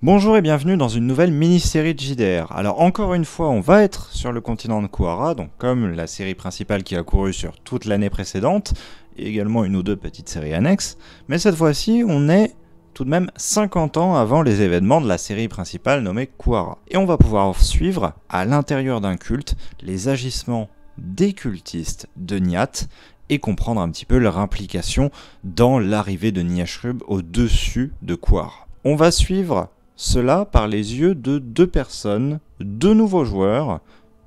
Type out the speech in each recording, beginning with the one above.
Bonjour et bienvenue dans une nouvelle mini-série de JDR. Alors encore une fois, on va être sur le continent de Kuara, donc comme la série principale qui a couru sur toute l'année précédente, et également une ou deux petites séries annexes, mais cette fois-ci, on est tout de même 50 ans avant les événements de la série principale nommée Kuara. Et on va pouvoir suivre, à l'intérieur d'un culte, les agissements des cultistes de Nyat, et comprendre un petit peu leur implication dans l'arrivée de Nyashrub au-dessus de Kuara. On va suivre cela par les yeux de deux personnes, deux nouveaux joueurs,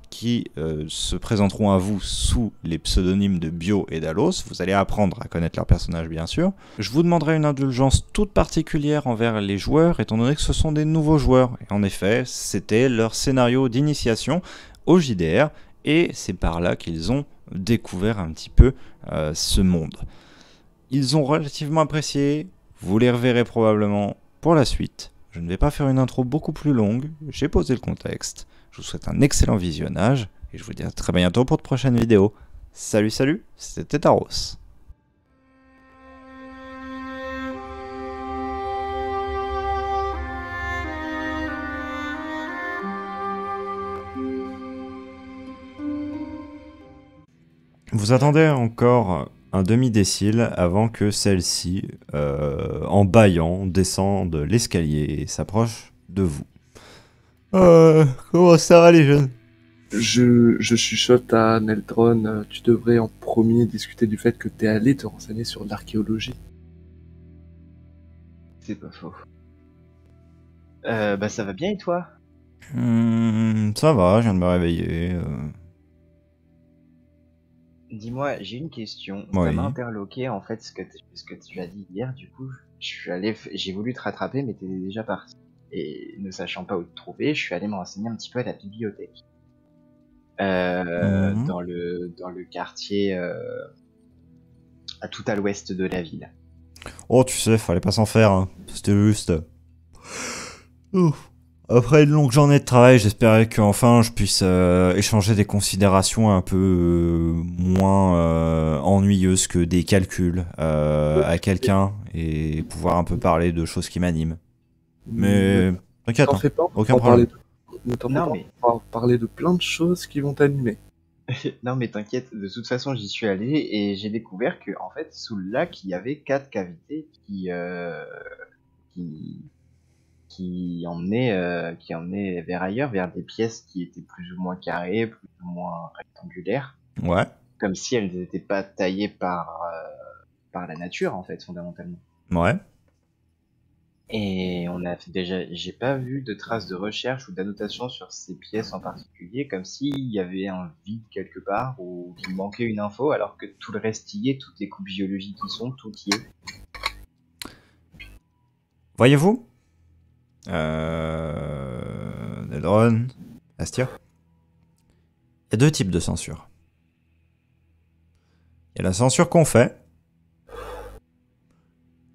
qui se présenteront à vous sous les pseudonymes de Bio et d'Alos. Vous allez apprendre à connaître leurs personnages, bien sûr. Je vous demanderai une indulgence toute particulière envers les joueurs, étant donné que ce sont des nouveaux joueurs. Et en effet, c'était leur scénario d'initiation au JDR, et c'est par là qu'ils ont découvert un petit peu ce monde. Ils ont relativement apprécié, vous les reverrez probablement pour la suite. Je ne vais pas faire une intro beaucoup plus longue, j'ai posé le contexte. Je vous souhaite un excellent visionnage et je vous dis à très bientôt pour de prochaines vidéos. Salut salut, c'était Taros. Vous attendez encore un demi-décile avant que celle-ci, en bâillant, descende l'escalier et s'approche de vous. Comment ça va les jeunes? Je chuchote à Neldron, tu devrais en premier discuter du fait que t'es allé te renseigner sur l'archéologie. C'est pas faux. Ça va bien et toi? Ça va, je viens de me réveiller. Dis-moi, j'ai une question. Oui. Ça m'a interloqué en fait ce que tu as dit hier. Du coup, j'ai voulu te rattraper, mais t'étais déjà parti. Et ne sachant pas où te trouver, je suis allé me renseigner un petit peu à la bibliothèque. Dans le quartier à tout à l'ouest de la ville. Oh, tu sais, fallait pas s'en faire, hein. C'était juste. Ouf. Après une longue journée de travail, j'espérais qu'enfin je puisse échanger des considérations un peu moins ennuyeuses que des calculs à quelqu'un et pouvoir un peu parler de choses qui m'animent. Mais t'inquiète, T'en hein, fais pas, aucun on va problème. on va parler de plein de choses qui vont t'animer. Non mais t'inquiète, de toute façon j'y suis allé et j'ai découvert que en fait sous le lac il y avait 4 cavités qui qui emmenaient vers ailleurs, vers des pièces qui étaient plus ou moins carrées, plus ou moins rectangulaires, Ouais. comme si elles n'étaient pas taillées par la nature en fait fondamentalement. Ouais. Et j'ai pas vu de traces de recherche ou d'annotation sur ces pièces en particulier, comme s'il y avait un vide quelque part ou qu'il manquait une info, alors que tout le reste y est, toutes les coupes biologiques y sont, tout y est. Voyez-vous Neldron, Astia. Il y a deux types de censure. Il y a la censure qu'on fait,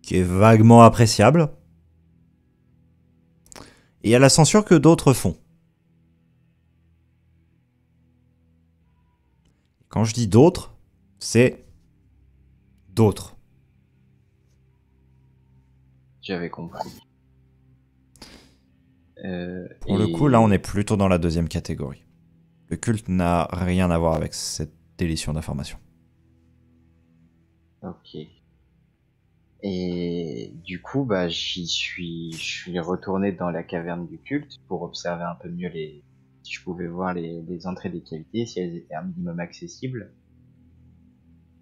qui est vaguement appréciable, et il y a la censure que d'autres font. Quand je dis d'autres, c'est d'autres. J'avais compris. Pour le coup, là, on est plutôt dans la deuxième catégorie. Le culte n'a rien à voir avec cette délition d'informations. Ok. Et du coup, je suis retourné dans la caverne du culte pour observer un peu mieux si je pouvais voir les entrées des cavités, si elles étaient un minimum accessibles.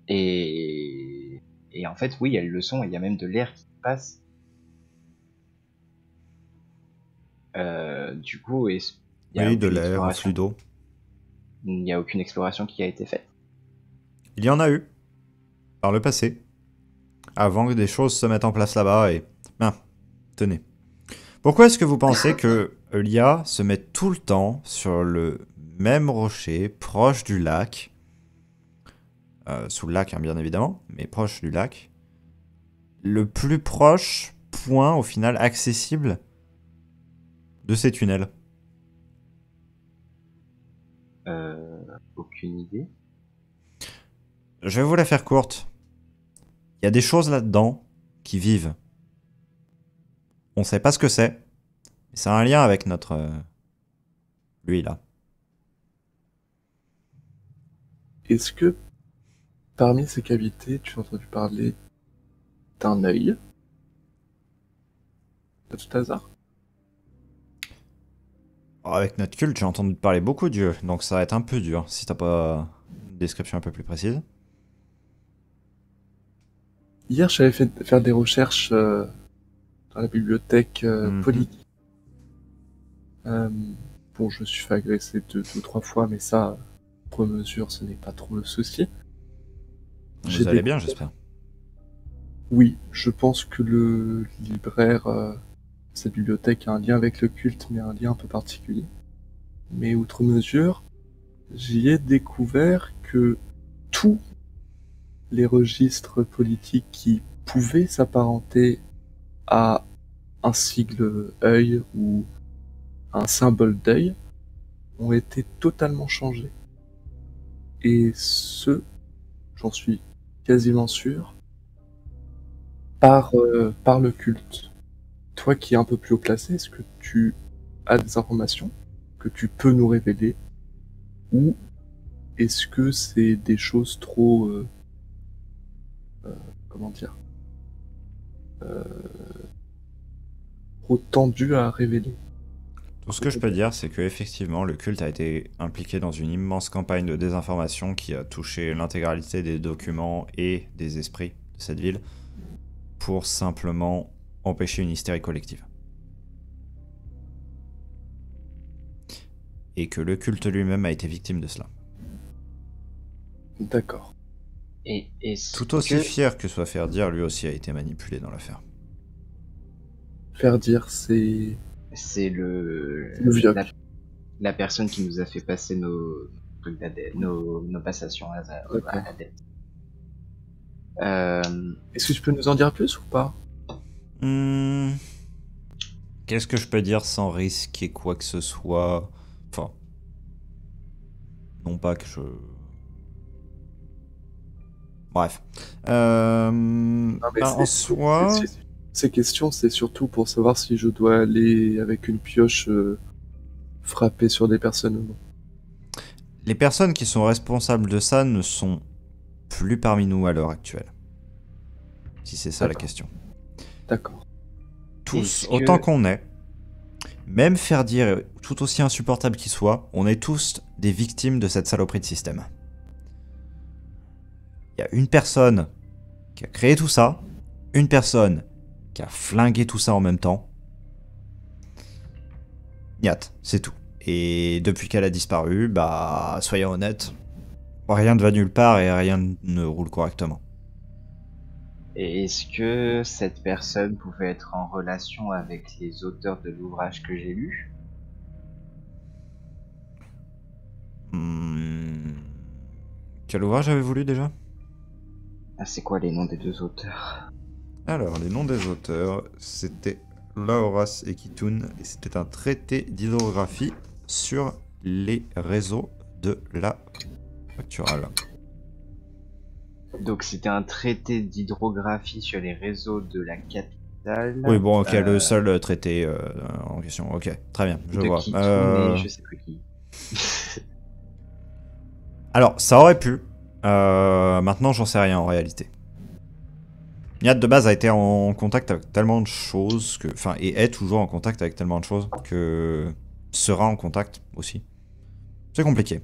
Et en fait, oui, elles le sont, et il y a même de l'air qui passe. Du coup, il y a Oui, de aucune l'air, un exploration. flux d'eau. Il n'y a aucune exploration qui a été faite. Il y en a eu, par le passé, avant que des choses se mettent en place là-bas et... Ah, tenez. Pourquoi est-ce que vous pensez que l'IA se met tout le temps sur le même rocher, proche du lac, sous le lac, hein, bien évidemment, mais proche du lac, le plus proche point, au final, accessible de ces tunnels? Aucune idée. Je vais vous la faire courte. Il y a des choses là-dedans qui vivent. On sait pas ce que c'est, C'est un lien avec notre... lui, là. Est-ce que parmi ces cavités, tu as entendu parler d'un œil? À tout hasard? Avec notre culte, j'ai entendu parler beaucoup d'yeux, donc ça va être un peu dur, si t'as pas une description un peu plus précise. Hier, j'avais fait faire des recherches dans la bibliothèque Mhm. politique. Bon, je me suis fait agresser 2 ou 3 fois, mais ça, pour mesure, ce n'est pas trop le souci. J'ai Vous allez bien, découvert- j'espère. Oui, je pense que le libraire de cette bibliothèque a un lien avec le culte, mais un lien un peu particulier. Mais outre mesure, j'y ai découvert que tous les registres politiques qui pouvaient s'apparenter à un sigle œil ou un symbole d'œil ont été totalement changés. Et ce, j'en suis quasiment sûr, par le culte. Toi qui es un peu plus haut placé, est-ce que tu as des informations que tu peux nous révéler? Ou est-ce que c'est des choses trop... comment dire? Trop tendues à révéler? Tout ce que je peux dire, c'est que effectivement, le culte a été impliqué dans une immense campagne de désinformation qui a touché l'intégralité des documents et des esprits de cette ville pour simplement empêcher une hystérie collective. Et que le culte lui-même a été victime de cela. D'accord. Et est-ce Tout aussi que fier que soit faire dire, lui aussi a été manipulé dans l'affaire. Faire dire, c'est c'est le viol. la personne qui nous a fait passer nos trucs nos passations à D'accord. l'adepte. Est-ce que tu peux nous en dire plus ou pas? Qu'est-ce que je peux dire sans risquer quoi que ce soit? Enfin, non pas que je... Bref. Non, mais En soi... Ces questions, c'est surtout pour savoir si je dois aller avec une pioche frapper sur des personnes ou non. Les personnes qui sont responsables de ça ne sont plus parmi nous à l'heure actuelle. Si c'est ça la D'accord. question. D'accord. Tous, Est-ce que- autant qu'on est, même faire dire tout aussi insupportable qu'il soit, on est tous des victimes de cette saloperie de système. Il y a une personne qui a créé tout ça, une personne qui a flingué tout ça en même temps. Niat, c'est tout. Et depuis qu'elle a disparu, bah, soyons honnêtes, rien ne va nulle part et rien ne roule correctement. Et est-ce que cette personne pouvait être en relation avec les auteurs de l'ouvrage que j'ai lu? Quel ouvrage avez-vous lu déjà? Ah, c'est quoi les noms des deux auteurs? Alors, les noms des auteurs, c'était Laoras et Kitun, et c'était un traité d'hydrographie sur les réseaux de la facturale. Donc c'était un traité d'hydrographie sur les réseaux de la capitale. Oui, bon, ok, le seul traité en question. Ok, très bien, je de vois. Kitun et je sais plus qui. Alors, ça aurait pu. Maintenant, j'en sais rien en réalité. Niat de base a été en contact avec tellement de choses que, enfin, et est toujours en contact avec tellement de choses que sera en contact aussi. C'est compliqué.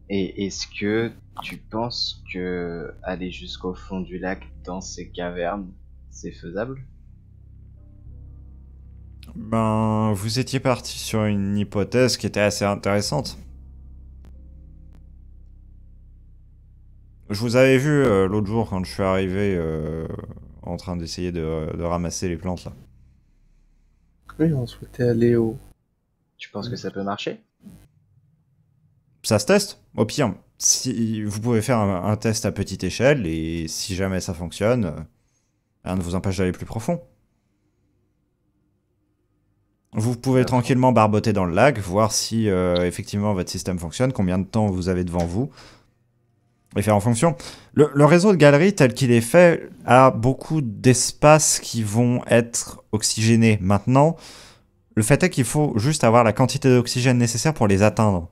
Et est-ce que tu penses que aller jusqu'au fond du lac dans ces cavernes, c'est faisable? Ben, vous étiez parti sur une hypothèse qui était assez intéressante. Je vous avais vu l'autre jour quand je suis arrivé en train d'essayer de ramasser les plantes là. Oui, on souhaitait aller au... Tu penses que ça peut marcher? Ça se teste. Au pire, si vous pouvez faire un test à petite échelle et si jamais ça fonctionne, rien ne vous empêche d'aller plus profond. Vous pouvez tranquillement barboter dans le lac, voir si effectivement votre système fonctionne, combien de temps vous avez devant vous. et faire en fonction. Le réseau de galeries tel qu'il est fait a beaucoup d'espaces qui vont être oxygénés. Maintenant, le fait est qu'il faut juste avoir la quantité d'oxygène nécessaire pour les atteindre.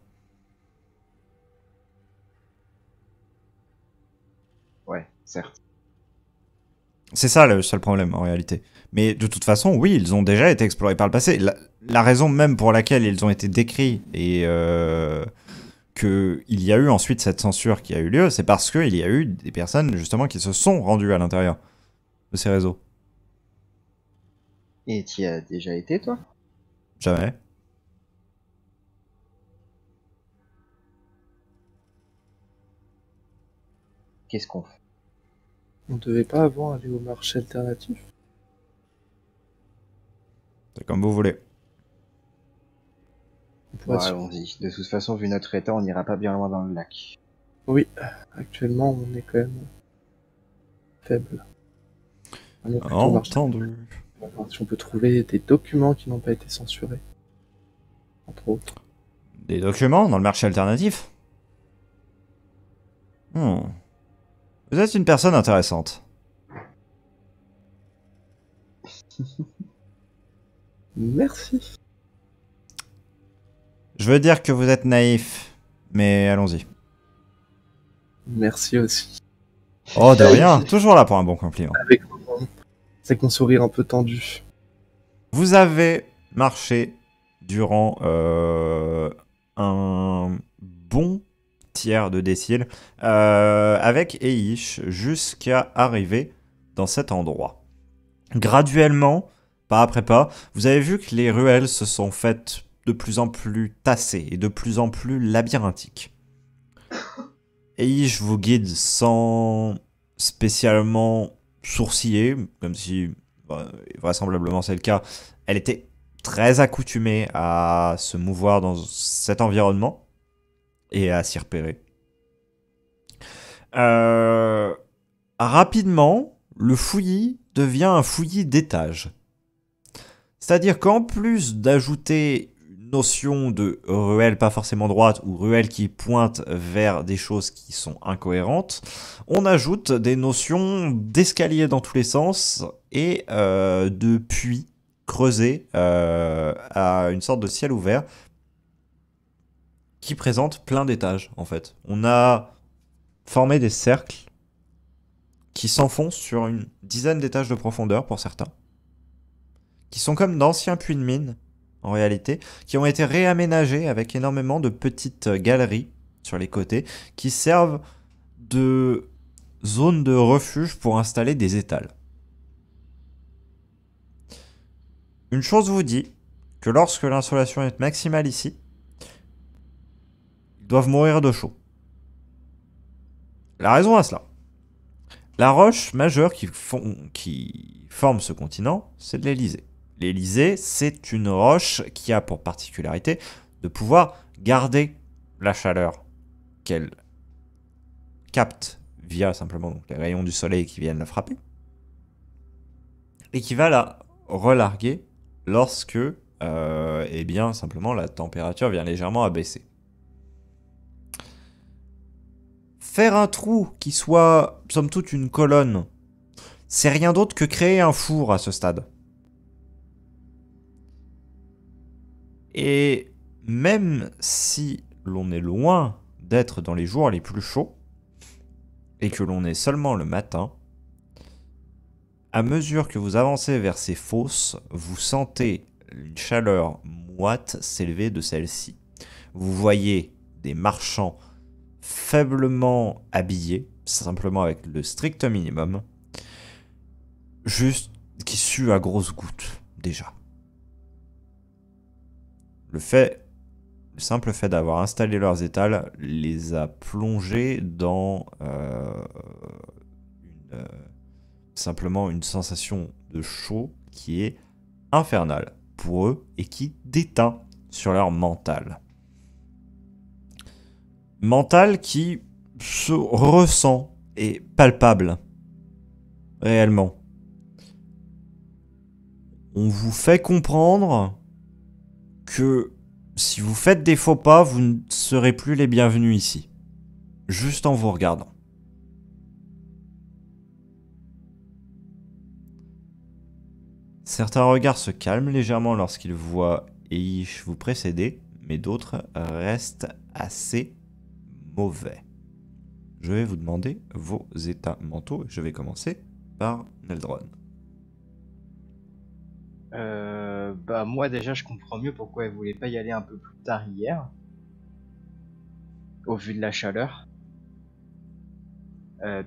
Ouais, certes. C'est ça le seul problème en réalité. Mais de toute façon, oui, ils ont déjà été explorés par le passé. La raison même pour laquelle ils ont été décrits et qu'il y a eu ensuite cette censure qui a eu lieu, c'est parce qu'il y a eu des personnes justement qui se sont rendues à l'intérieur de ces réseaux. Et t'y as déjà été, toi? Jamais. Qu'est-ce qu'on fait? On devait pas avant aller au marché alternatif? C'est comme vous voulez. On pourrait Bon, se- allons-y. De toute façon, vu notre état, on n'ira pas bien loin dans le lac. Oui, actuellement on est quand même faible. Allons plutôt au marché. Entendu. On va voir si on peut trouver des documents qui n'ont pas été censurés. Entre autres. Des documents dans le marché alternatif. Hmm. Vous êtes une personne intéressante. Merci. Je veux dire que vous êtes naïf, mais allons-y. Merci aussi. Oh, de rien, toujours là pour un bon compliment. Avec mon sourire un peu tendu. Vous avez marché durant un bon tiers de décile avec Eish jusqu'à arriver dans cet endroit. Graduellement, pas après pas, vous avez vu que les ruelles se sont faites de plus en plus tassées et de plus en plus labyrinthiques. Eish vous guide sans spécialement sourciller, comme si, vraisemblablement c'est le cas, elle était très accoutumée à se mouvoir dans cet environnement et à s'y repérer. Rapidement, le fouillis devient un fouillis d'étage. C'est-à-dire qu'en plus d'ajouter une notion de ruelle pas forcément droite ou ruelle qui pointe vers des choses qui sont incohérentes, on ajoute des notions d'escalier dans tous les sens et de puits creusés à une sorte de ciel ouvert qui présente plein d'étages en fait. On a formé des cercles qui s'enfoncent sur une dizaine d'étages de profondeur pour certains, qui sont comme d'anciens puits de mine en réalité, qui ont été réaménagés avec énormément de petites galeries sur les côtés qui servent de zone de refuge pour installer des étals. Une chose vous dit que lorsque l'insolation est maximale ici, ils doivent mourir de chaud. La raison à cela. La roche majeure qui forme ce continent, c'est de l'Elysée. L'Elysée, c'est une roche qui a pour particularité de pouvoir garder la chaleur qu'elle capte via simplement donc, les rayons du soleil qui viennent la frapper et qui va la relarguer lorsque eh bien, simplement la température vient légèrement à baisser. Faire un trou qui soit, somme toute, une colonne, c'est rien d'autre que créer un four à ce stade. Et même si l'on est loin d'être dans les jours les plus chauds, et que l'on est seulement le matin, à mesure que vous avancez vers ces fosses, vous sentez une chaleur moite s'élever de celle-ci. Vous voyez des marchands faiblement habillés, simplement avec le strict minimum, juste qui suent à grosses gouttes, déjà. Le simple fait d'avoir installé leurs étals les a plongés dans simplement une sensation de chaud qui est infernale pour eux et qui déteint sur leur mental. Mental qui se ressent et palpable réellement. On vous fait comprendre que si vous faites des faux pas, vous ne serez plus les bienvenus ici. juste en vous regardant. Certains regards se calment légèrement lorsqu'ils voient Eish vous précéder, mais d'autres restent assez mauvais. Je vais vous demander vos états mentaux et je vais commencer par Neldron. Bah moi déjà je comprends mieux pourquoi elle voulait pas y aller un peu plus tard hier, au vu de la chaleur,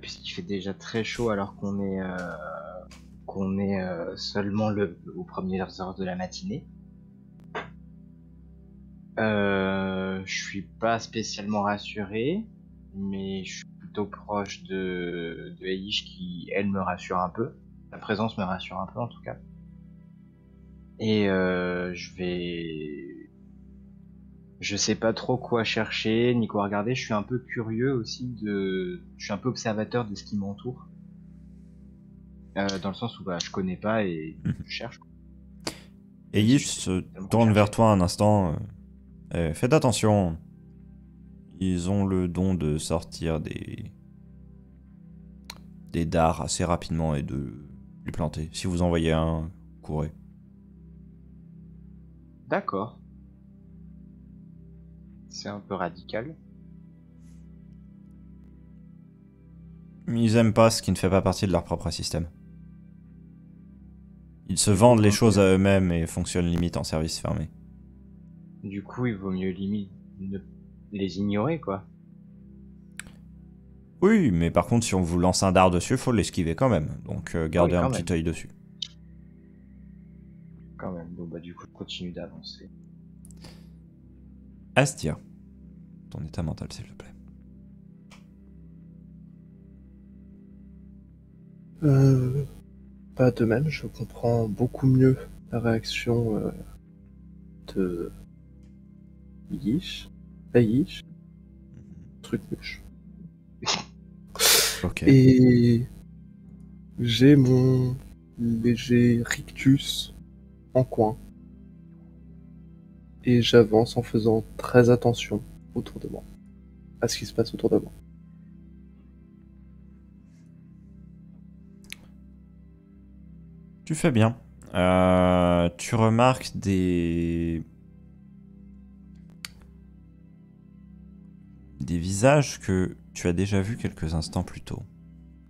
puisqu'il fait déjà très chaud alors qu'on est seulement aux premières heures de la matinée. Je suis pas spécialement rassuré, mais je suis plutôt proche de Eish qui, elle, me rassure un peu. Sa présence me rassure un peu en tout cas. Et je sais pas trop quoi chercher, ni quoi regarder. Je suis un peu curieux aussi je suis un peu observateur de ce qui m'entoure. Dans le sens où bah, je connais pas et je cherche. Eish se tourne vers toi un instant. Faites attention. Ils ont le don de sortir des dards assez rapidement et de les planter. Si vous en voyez un, courez. D'accord. C'est un peu radical. Ils aiment pas ce qui ne fait pas partie de leur propre système. Ils se vendent les choses à eux-mêmes et fonctionnent limite en service fermé. Du coup, il vaut mieux limite les ignorer, quoi. Oui, mais par contre, si on vous lance un dard dessus, faut l'esquiver quand même. Donc gardez un petit œil dessus. Quand même. Donc bah du coup, je continue d'avancer. Astia, ton état mental, s'il te plaît. Pas de même, je comprends beaucoup mieux la réaction de Eish, truc mouche. Ok. Et j'ai mon léger rictus en coin. Et j'avance en faisant très attention autour de moi, à ce qui se passe autour de moi. Tu fais bien. Tu remarques des visages que tu as déjà vus quelques instants plus tôt,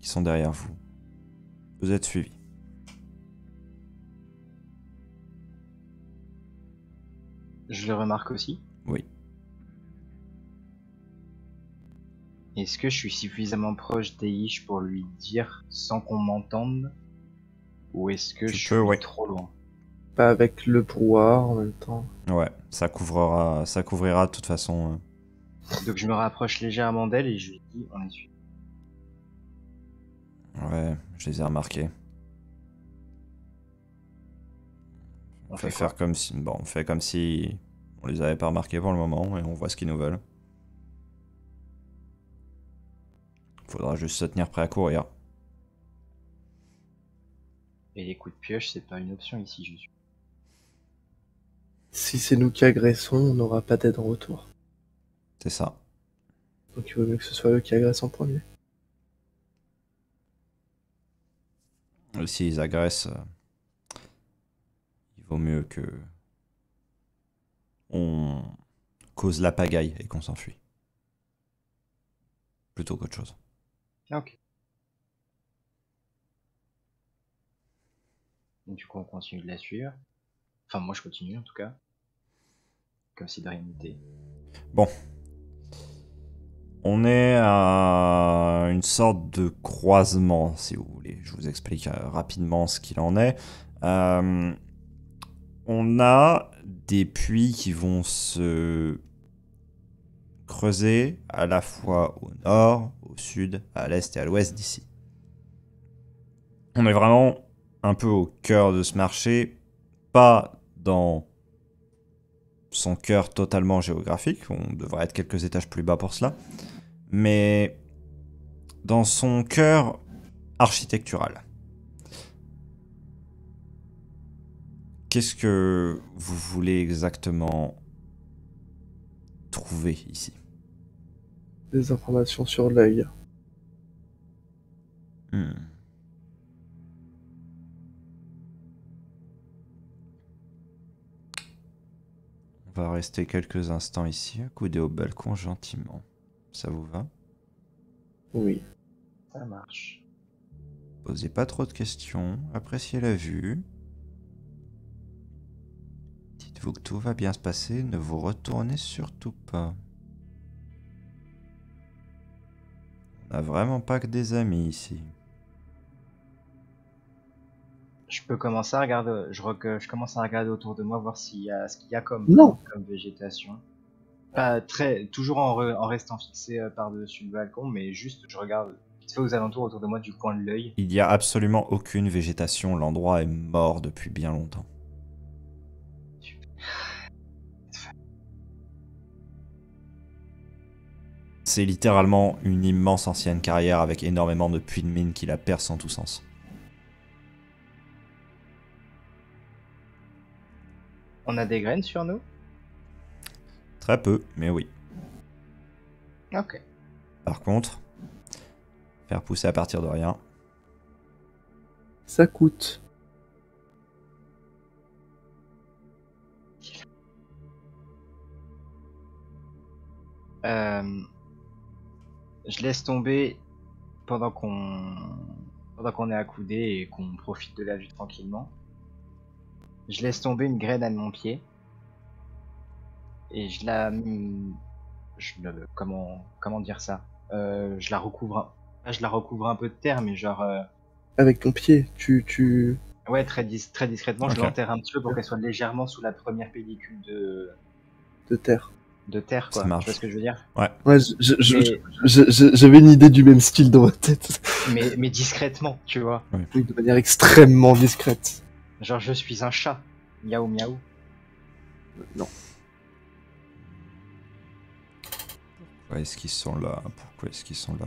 qui sont derrière vous. Vous êtes suivis. Je le remarque aussi. Oui. Est-ce que je suis suffisamment proche d'Eish pour lui dire sans qu'on m'entende? Ou est-ce que je suis trop loin? Pas avec le brouhaha en même temps. Ouais, ça couvrira de toute façon. Donc je me rapproche légèrement d'elle et je lui dis on est suivi. Ouais, je les ai remarqués. On fait faire comme si, on fait comme si on les avait pas remarqués pour le moment et on voit ce qu'ils nous veulent. Faudra juste se tenir prêt à courir. Et les coups de pioche, c'est pas une option ici, je suis. Si c'est nous qui agressons, on n'aura pas d'aide en retour. C'est ça. Donc il vaut mieux que ce soit eux qui agressent en premier. Et s'ils agressent, il vaut mieux que on cause la pagaille et qu'on s'enfuit. Plutôt qu'autre chose. Ok. Donc, du coup, on continue de la suivre. Enfin, moi, je continue en tout cas. Comme si de rien n'était. Bon. On est à une sorte de croisement, si vous voulez. Je vous explique rapidement ce qu'il en est. On a des puits qui vont se creuser à la fois au nord, au sud, à l'est et à l'ouest d'ici. On est vraiment un peu au cœur de ce marché, pas dans son cœur totalement géographique, on devrait être quelques étages plus bas pour cela, mais dans son cœur architectural. Qu'est-ce que vous voulez exactement trouver ici? des informations sur l'œil. Hmm. On va rester quelques instants ici, accoudés au balcon gentiment. Ça vous va? Oui. Ça marche. Posez pas trop de questions, appréciez la vue. Dites-vous que tout va bien se passer, ne vous retournez surtout pas. On n'a vraiment pas que des amis ici. Je peux commencer à regarder, je commence à regarder autour de moi, voir ce qu'il y a Non. comme végétation. Pas toujours en restant fixé par-dessus le balcon, mais juste je regarde vite fait aux alentours autour de moi du coin de l'œil. Il n'y a absolument aucune végétation, l'endroit est mort depuis bien longtemps. C'est littéralement une immense ancienne carrière avec énormément de puits de mine qui la percent en tous sens. On a des graines sur nous? Très peu, mais oui. Ok. Par contre, faire pousser à partir de rien, Ça coûte. Je laisse tomber pendant qu'on est accoudé et qu'on profite de la vue tranquillement. Je laisse tomber une graine à mon pied et comment dire ça? Je la recouvre, je la recouvre un peu de terre, mais genre Avec ton pied, tu... ouais, très discrètement, Ok. je l'enterre un petit peu pour qu'elle soit légèrement sous la première pellicule de terre. de terre, ça quoi. Tu marche. vois ce que je veux dire? Ouais. Ouais, Mais- j'avais une idée du même style dans ma tête. mais discrètement, tu vois. Oui, de manière extrêmement discrète. Genre, je suis un chat. Miaou miaou. Non. Pourquoi est-ce qu'ils sont là? Pourquoi est-ce qu'ils sont là?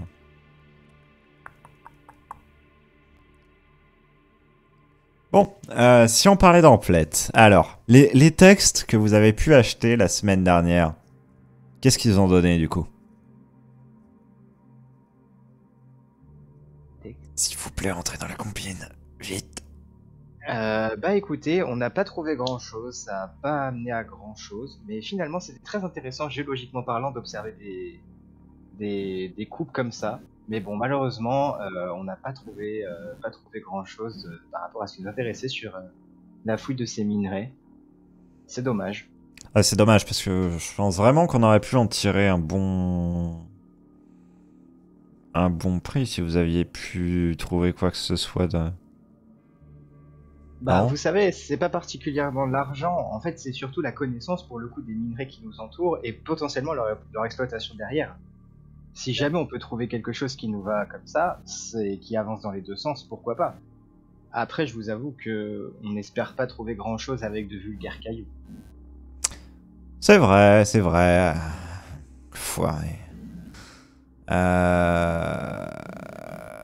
Bon, si on parlait d'emplettes. Alors, les textes que vous avez pu acheter la semaine dernière, qu'est-ce qu'ils ont donné du coup? S'il vous plaît, entrez dans la combine. Vite. Bah écoutez, on n'a pas trouvé grand chose, ça n'a pas amené à grand chose, mais finalement c'était très intéressant géologiquement parlant d'observer des coupes comme ça. Mais bon, malheureusement, on n'a pas trouvé grand chose par rapport à ce qui nous intéressait sur la fouille de ces minerais. C'est dommage. Ah, c'est dommage parce que je pense vraiment qu'on aurait pu en tirer un bon prix si vous aviez pu trouver quoi que ce soit de... Bah, Non. vous savez, c'est pas particulièrement l'argent, en fait, c'est surtout la connaissance pour le coup des minerais qui nous entourent et potentiellement leur exploitation derrière. Si jamais on peut trouver quelque chose qui nous va comme ça, c'est qui avance dans les deux sens, pourquoi pas. Après, je vous avoue que on n'espère pas trouver grand chose avec de vulgaires cailloux. C'est vrai, c'est vrai. Ouais.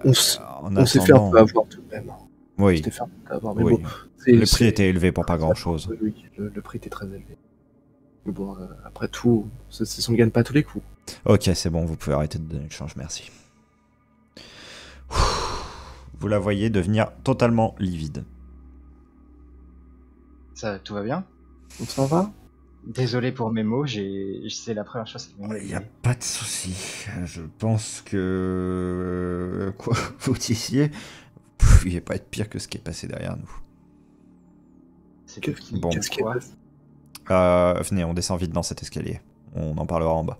On s'est fait un attendant- peu avoir tout de même. On Oui, s'est fait un peu avoir, mais oui. bon. Le prix était élevé pour pas grand-chose. Oui, le prix était très élevé. Mais bon, après tout, on ne gagne pas à tous les coups. Ok, c'est bon, vous pouvez arrêter de donner le change, merci. Vous la voyez devenir totalement livide. Ça, tout va bien? On s'en va? Désolé pour mes mots, c'est la première chose qui m'a Il n'y a pas de souci. Je pense que quoi vous disiez, vous pouviez pas être pire que ce qui est passé derrière nous. Bon. Qu'est-ce qui est passé? Venez, on descend vite dans cet escalier. On en parlera en bas.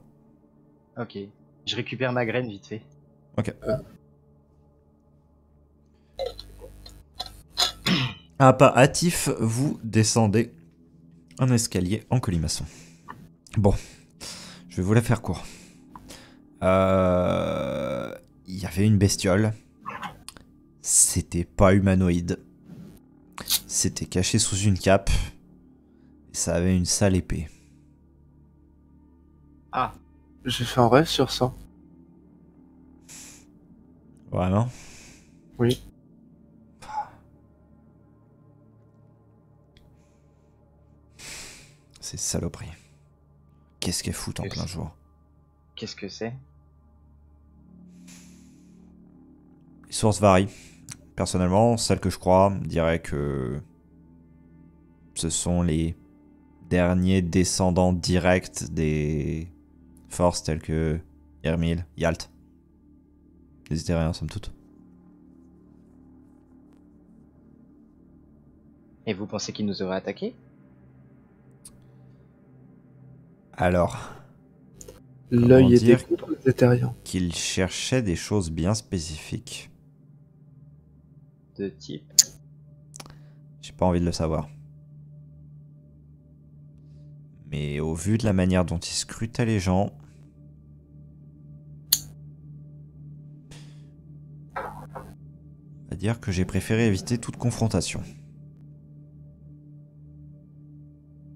Ok, je récupère ma graine vite fait. Ok. À pas hâtif, vous descendez un escalier en colimaçon. Bon, je vais vous la faire court. Il y avait une bestiole. C'était pas humanoïde. C'était caché sous une cape. Et ça avait une sale épée. Ah, J'ai fait un rêve sur ça. Vraiment? Oui. C'est saloperie. Qu'est-ce qu'elle fout en plein jour? qu'est-ce que c'est? sources varient. Personnellement, celle que je crois dirait que ce sont les derniers descendants directs des forces telles que Yrmil, Yalt. Les Éthériens, somme toute. Et vous pensez qu'il nous aurait attaqué? Alors, L'œil était dire contre les Éthériens. qu'il cherchait des choses bien spécifiques. De type. J'ai pas envie de le savoir. Mais au vu de la manière dont il scrutait les gens, on va dire que j'ai préféré éviter toute confrontation.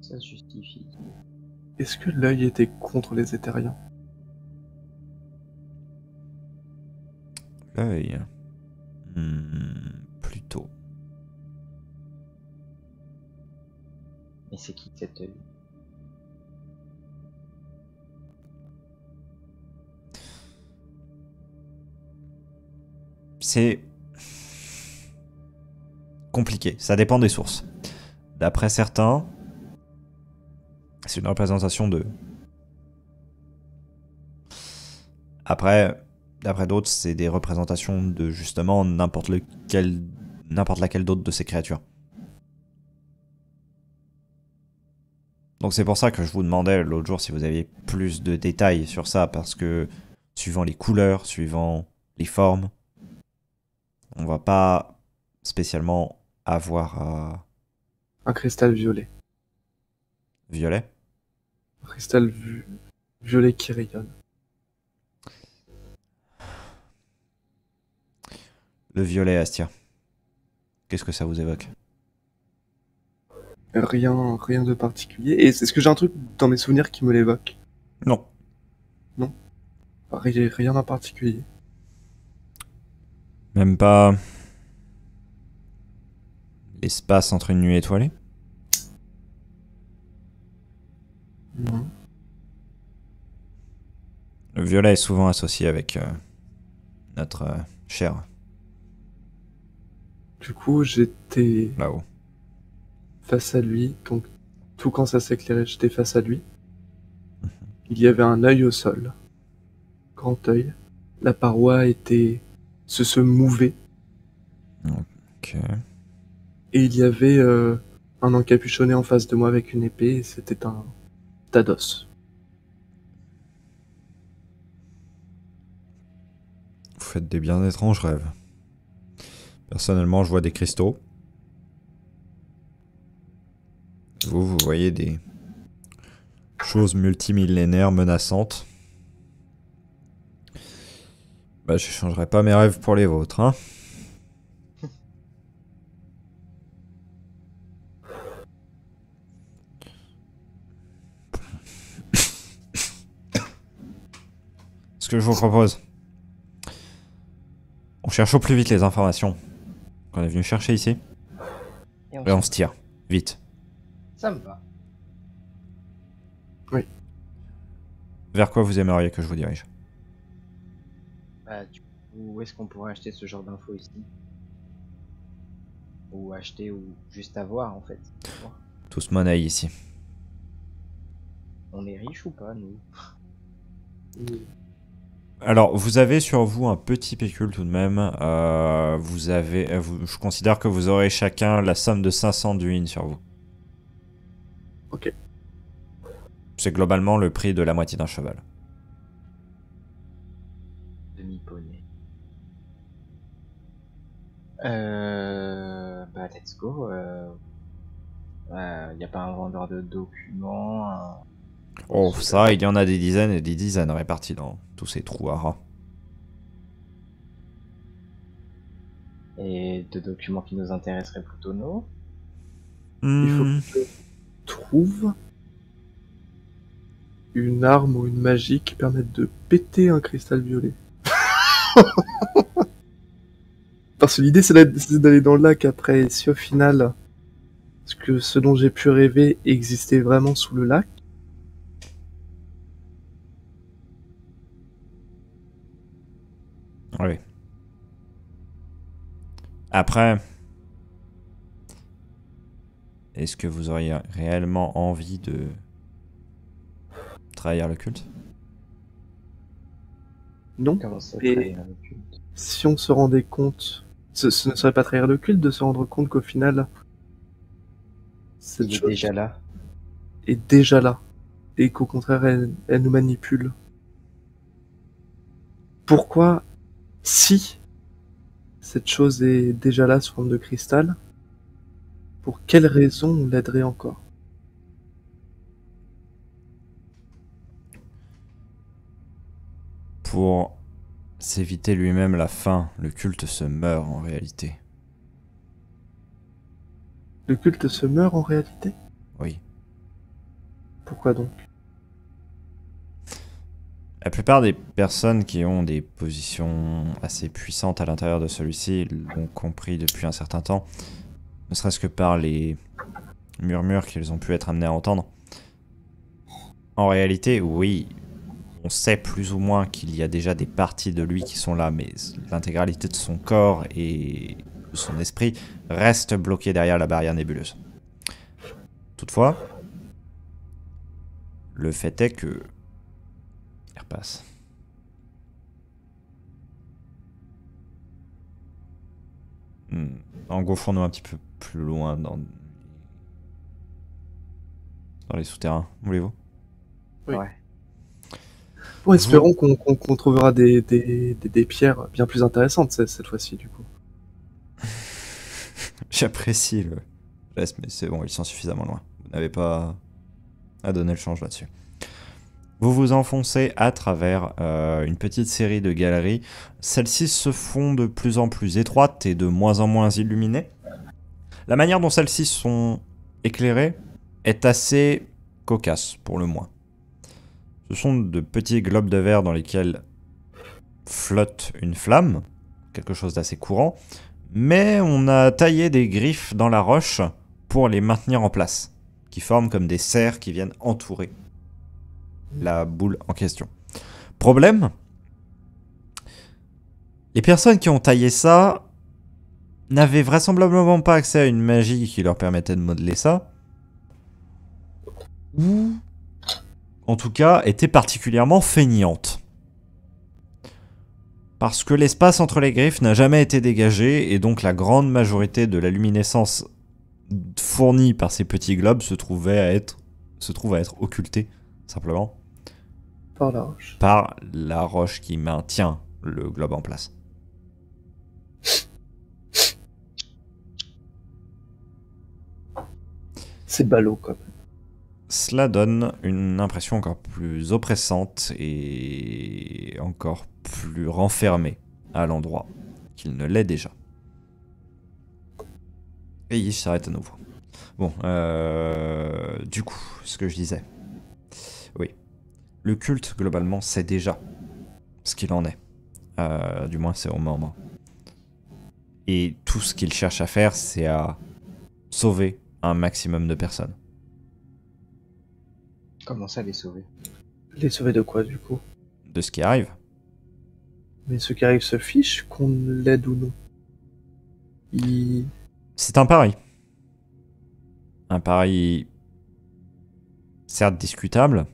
Ça se justifie. Est-ce que l'œil était contre les Éthériens? L'œil. Plutôt. Mais c'est qui cet œil? C'est compliqué, ça dépend des sources. D'après certains, c'est une représentation de... Après, d'après d'autres, c'est des représentations de justement n'importe laquelle d'autre de ces créatures. Donc c'est pour ça que je vous demandais l'autre jour si vous aviez plus de détails sur ça, parce que suivant les couleurs, suivant les formes, on va pas spécialement avoir Un cristal violet. violet. Un cristal violet qui rayonne. Le violet, Astia. Qu'est-ce que ça vous évoque? Rien de particulier. Et est-ce que j'ai un truc dans mes souvenirs qui me l'évoque? Non. Rien en particulier. Même pas l'espace entre une nuit étoilée? Non. Le violet est souvent associé avec notre chair, Du coup, j'étais là-haut. face à lui, donc tout quand ça s'éclairait, j'étais face à lui. Il y avait un œil au sol. Grand œil. La paroi se mouvait. Ok. Et il y avait un encapuchonné en face de moi avec une épée, et c'était un Tados. Vous faites des bien étranges rêves. Personnellement, je vois des cristaux. Vous voyez des choses multimillénaires menaçantes. Bah, je changerai pas mes rêves pour les vôtres, hein. Ce que je vous propose, on cherche au plus vite les informations qu'on est venu chercher ici, Et et on se tire, vite. Ça me va. Vers quoi vous aimeriez que je vous dirige? Bah, du coup, où est-ce qu'on pourrait acheter ce genre d'infos ici? Ou acheter ou juste avoir en fait. Tous monnaie ici. On est riche ou pas nous? Alors, vous avez sur vous un petit pécule tout de même. Je considère que vous aurez chacun la somme de 500 d'huile sur vous. Ok. C'est globalement le prix de la moitié d'un cheval. Demi-poney. Bah let's go. Y a pas un vendeur de documents? Oh, ça, il y en a des dizaines et des dizaines répartis dans tous ces trous à rats. Et de documents qui nous intéresseraient plutôt nous? Il faut que je trouve une arme ou une magie qui permette de péter un cristal violet. Parce que l'idée c'est d'aller dans le lac après, et si au final, ce dont j'ai pu rêver existait vraiment sous le lac, Oui. Après, est-ce que vous auriez réellement envie de trahir le culte? Non. Comment ça, Et- trahir le culte? Si on se rendait compte, ce ne serait pas trahir le culte de se rendre compte qu'au final, cette Il est chose déjà là. est déjà là. Et qu'au contraire, elle nous manipule. Pourquoi, si cette chose est déjà là sous forme de cristal, pour quelle raison on l'aiderait encore? Pour s'éviter lui-même la fin, le culte se meurt en réalité. Le culte se meurt en réalité? Oui. Pourquoi donc? La plupart des personnes qui ont des positions assez puissantes à l'intérieur de celui-ci l'ont compris depuis un certain temps, ne serait-ce que par les murmures qu'ils ont pu être amenés à entendre. En réalité, oui, on sait plus ou moins qu'il y a déjà des parties de lui qui sont là, mais l'intégralité de son corps et de son esprit reste bloquée derrière la barrière nébuleuse. Toutefois, le fait est que... Il repasse. Engouffrons-nous un petit peu plus loin dans les souterrains, voulez-vous? Oui. Ouais. Bon, espérons qu'on trouvera des pierres bien plus intéressantes cette fois-ci, du coup. J'apprécie le geste, mais c'est bon, ils sont suffisamment loin. Vous n'avez pas à donner le change là-dessus. Vous vous enfoncez à travers une petite série de galeries. Celles-ci se font de plus en plus étroites et de moins en moins illuminées. La manière dont celles-ci sont éclairées est assez cocasse, pour le moins. Ce sont de petits globes de verre dans lesquels flotte une flamme, quelque chose d'assez courant, mais on a taillé des griffes dans la roche pour les maintenir en place, qui forment comme des serres qui viennent entourer la boule en question. Problème, les personnes qui ont taillé ça n'avaient vraisemblablement pas accès à une magie qui leur permettait de modeler ça, ou en tout cas étaient particulièrement feignantes. Parce que l'espace entre les griffes n'a jamais été dégagé, et donc la grande majorité de la luminescence fournie par ces petits globes se trouve à être occultée, simplement, Par la roche. par la roche qui maintient le globe en place. C'est ballot, quand même. Cela donne une impression encore plus oppressante et encore plus renfermée à l'endroit qu'il ne l'est déjà. Et il s'arrête à nouveau. Bon, du coup, ce que je disais. Oui. Le culte, globalement, sait déjà ce qu'il en est. Du moins, c'est au moment. Et tout ce qu'il cherche à faire, c'est à sauver un maximum de personnes. Comment ça, les sauver? Les sauver de quoi, du coup? De ce qui arrive. Mais ceux qui arrivent se fichent qu'on l'aide ou non. C'est un pari. Un pari certes discutable,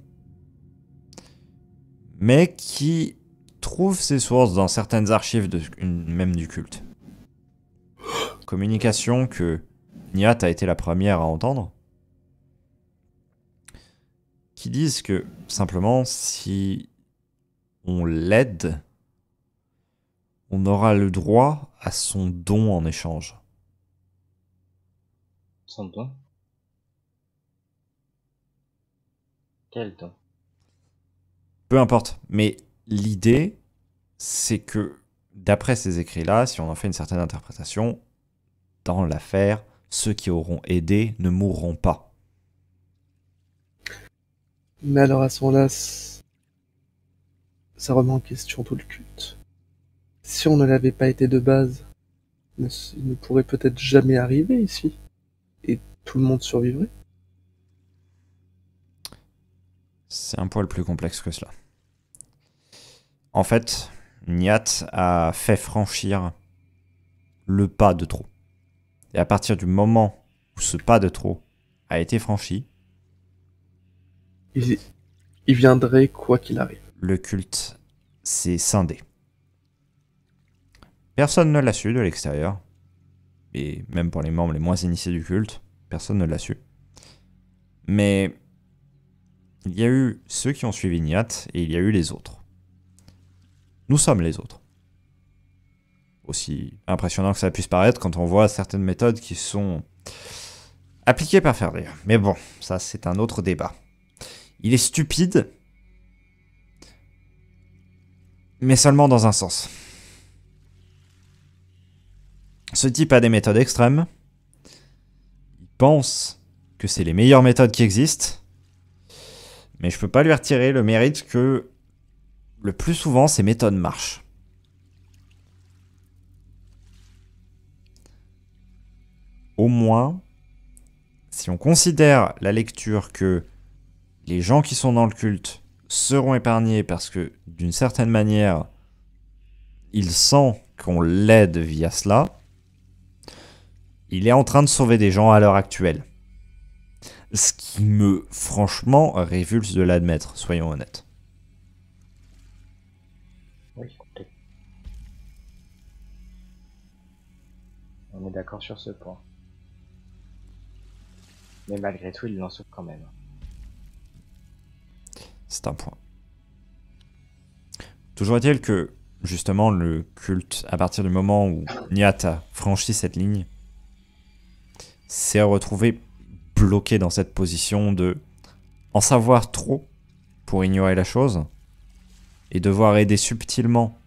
mais qui trouve ses sources dans certaines archives même du culte. Communication que Nyat a été la première à entendre, qui disent que simplement si on l'aide, on aura le droit à son don en échange. Son don? Quel don? Peu importe, mais l'idée, c'est que d'après ces écrits-là, si on en fait une certaine interprétation, dans l'affaire, ceux qui auront aidé ne mourront pas. Mais alors à ce moment-là, ça remet en question tout le culte. Si on ne l'avait pas été de base, il ne pourrait peut-être jamais arriver ici. Et tout le monde survivrait. C'est un poil plus complexe que cela. En fait, Nyat a fait franchir le pas de trop. Et à partir du moment où ce pas de trop a été franchi, Il viendrait quoi qu'il arrive. le culte s'est scindé. Personne ne l'a su de l'extérieur, et même pour les membres les moins initiés du culte, personne ne l'a su. Mais il y a eu ceux qui ont suivi Nyat, et il y a eu les autres. Nous sommes les autres. Aussi impressionnant que ça puisse paraître quand on voit certaines méthodes qui sont appliquées par Ferdir. Mais bon, ça c'est un autre débat. Il est stupide, mais seulement dans un sens. Ce type a des méthodes extrêmes. Il pense que c'est les meilleures méthodes qui existent. Mais je peux pas lui retirer le mérite que le plus souvent ces méthodes marchent. Au moins, si on considère la lecture que les gens qui sont dans le culte seront épargnés parce que, d'une certaine manière, il sent qu'on l'aide via cela, il est en train de sauver des gens à l'heure actuelle. Ce qui me, franchement, révulse de l'admettre, soyons honnêtes. Oui, complètement. On est d'accord sur ce point. Mais malgré tout, il l'en sauve quand même. C'est un point. Toujours est-il que, justement, le culte, à partir du moment où Nyat a franchi cette ligne, s'est retrouvé bloqué dans cette position de en savoir trop pour ignorer la chose et devoir aider subtilement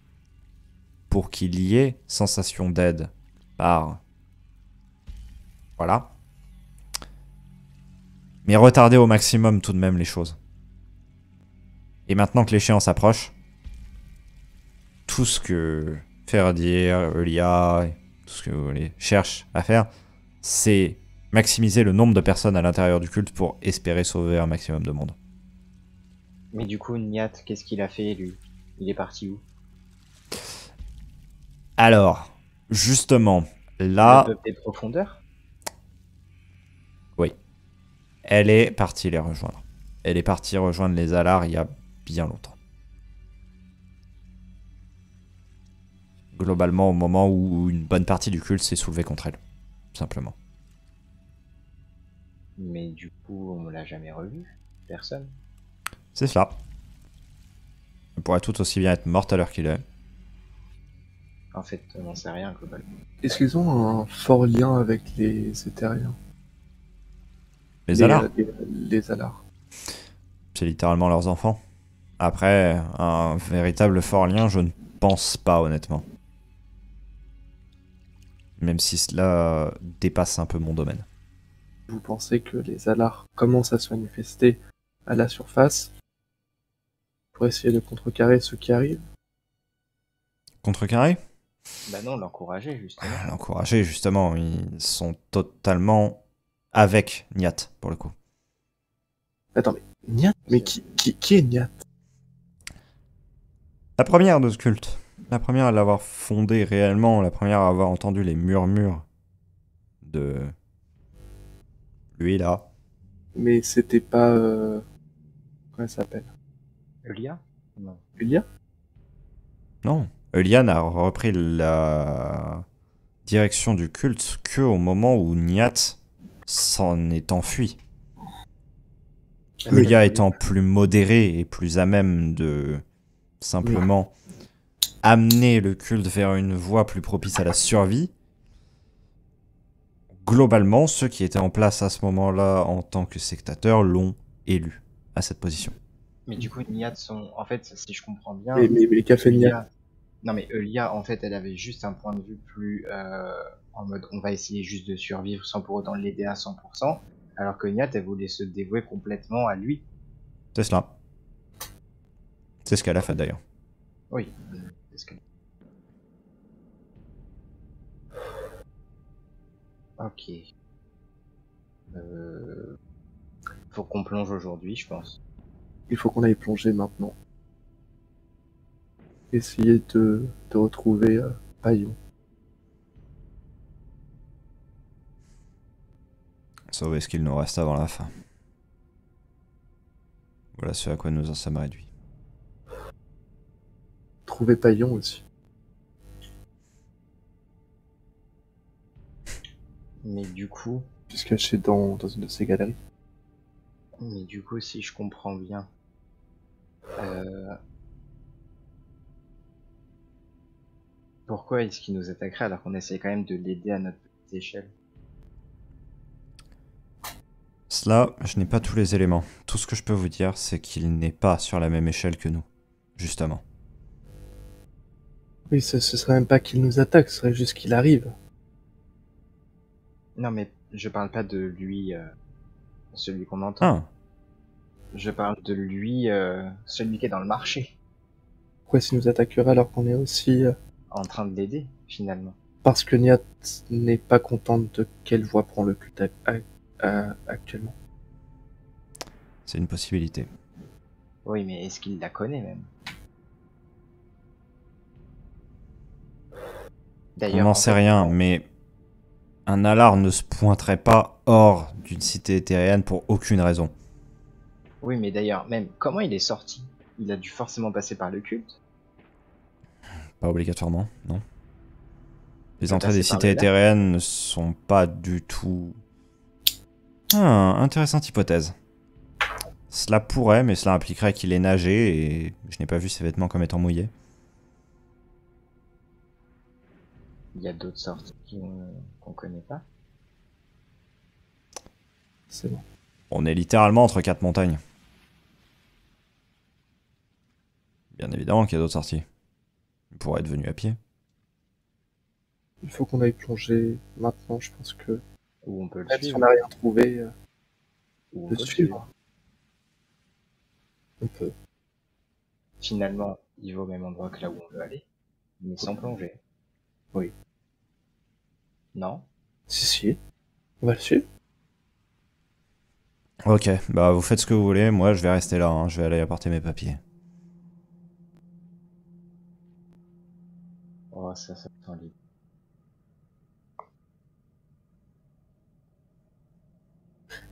pour qu'il y ait sensation d'aide par... Voilà. Mais retarder au maximum tout de même les choses. Et maintenant que l'échéance approche, tout ce que Ferdir, Eulia, tout ce que vous voulez, cherche à faire, c'est maximiser le nombre de personnes à l'intérieur du culte pour espérer sauver un maximum de monde. Mais du coup, Nyat, qu'est-ce qu'il a fait, lui? Il est parti où? Alors, justement, là... Le peuple des profondeurs? Oui. Elle est partie les rejoindre. Elle est partie rejoindre les Alars il y a bien longtemps. Globalement, au moment où une bonne partie du culte s'est soulevée contre elle. Simplement. Mais du coup, on l'a jamais revu. Personne. C'est cela. Elle pourrait tout aussi bien être morte à l'heure qu'il est. En fait, on n'en sait rien, globalement. Est-ce qu'ils ont un fort lien avec les Éthériens? Les Alars, Les Alars. c'est littéralement leurs enfants. Après, un véritable fort lien, je ne pense pas, honnêtement. Même si cela dépasse un peu mon domaine. Vous pensez que les Alars commencent à se manifester à la surface pour essayer de contrecarrer ce qui arrive? Contrecarré ? Bah non, l'encourager, justement. L'encourager, justement. Ils sont totalement avec Nyat, pour le coup. Attends, mais Nyat? Mais qui est Nyat? La première de ce culte. La première à l'avoir fondé réellement. La première à avoir entendu les murmures de lui, là. Mais c'était pas... Comment elle s'appelle? Eulia? Non. Ulia? Non. Eulian a repris la direction du culte que au moment où Nyat s'en est enfui. Eulia étant plus modéré et plus à même de simplement amener le culte vers une voie plus propice à la survie. Globalement, ceux qui étaient en place à ce moment-là en tant que sectateurs l'ont élu à cette position. Mais du coup, Nyat sont... En fait, si je comprends bien... Mais qu'a fait Nyat? Eulia... Non, mais Eulia, en fait, elle avait juste un point de vue plus... en mode, on va essayer juste de survivre sans pour autant l'aider à 100%, alors que Nyat, elle voulait se dévouer complètement à lui. C'est cela. C'est ce qu'elle a fait d'ailleurs. Oui. Est-ce que... Ok. Faut qu'on plonge aujourd'hui, je pense. Il faut qu'on aille plonger maintenant. Essayer de retrouver Paillon. Sauver ce qu'il nous reste avant la fin. Voilà ce à quoi nous en sommes réduits. Trouver Paillon aussi. Mais du coup, Puisque caché dans une de ces galeries. si je comprends bien, euh, pourquoi est-ce qu'il nous attaquerait alors qu'on essaie quand même de l'aider à notre petite échelle? Cela, je n'ai pas tous les éléments. Tout ce que je peux vous dire, c'est qu'il n'est pas sur la même échelle que nous. Justement. Oui, ce serait même pas qu'il nous attaque, ce serait juste qu'il arrive. Non, mais je parle pas de lui, celui qu'on entend. Ah, Je parle de lui, celui qui est dans le marché, Pourquoi s'il nous attaquerait alors qu'on est aussi... en train de l'aider, finalement. Parce que Niat n'est pas contente de quelle voie prend le culte actuellement. c'est une possibilité. Oui, mais est-ce qu'il la connaît même? On D'ailleurs, n'en en sait fait, rien, mais un Alar ne se pointerait pas hors d'une cité éthérienne pour aucune raison. oui, mais d'ailleurs, même, comment il est sorti? Il a dû forcément passer par le culte. Pas obligatoirement, non. Les peut entrées passer des par cités le lac. éthériennes ne sont pas du tout... Ah, intéressante hypothèse. Cela pourrait, mais cela impliquerait qu'il ait nagé et je n'ai pas vu ses vêtements comme étant mouillés. Il y a d'autres sorties qu'on connaît pas. C'est bon. On est littéralement entre quatre montagnes. Bien évidemment qu'il y a d'autres sorties. Il pourrait être venu à pied. Il faut qu'on aille plonger maintenant, je pense que... Ou on peut le Même si on suivre. n'a rien trouvé, Ou on de peut le suivre. suivre. On peut. Finalement, il va au même endroit que là où on veut aller, mais sans plonger. Oui. Non? Si. On va le suivre. Ok, bah vous faites ce que vous voulez, moi je vais rester là, hein. Je vais aller apporter mes papiers. Oh, ça sent libre.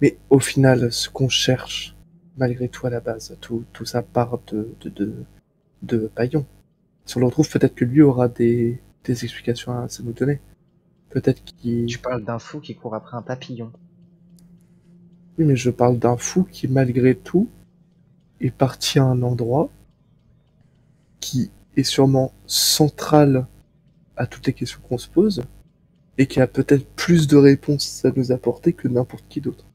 Mais au final, ce qu'on cherche, malgré tout à la base, tout ça part de Paillon. Si on le retrouve, peut-être que lui aura des explications à nous donner. Peut-être qu'il... Tu parles d'un fou qui court après un papillon. Oui, mais je parle d'un fou qui, malgré tout, est parti à un endroit qui est sûrement central à toutes les questions qu'on se pose et qui a peut-être plus de réponses à nous apporter que n'importe qui d'autre.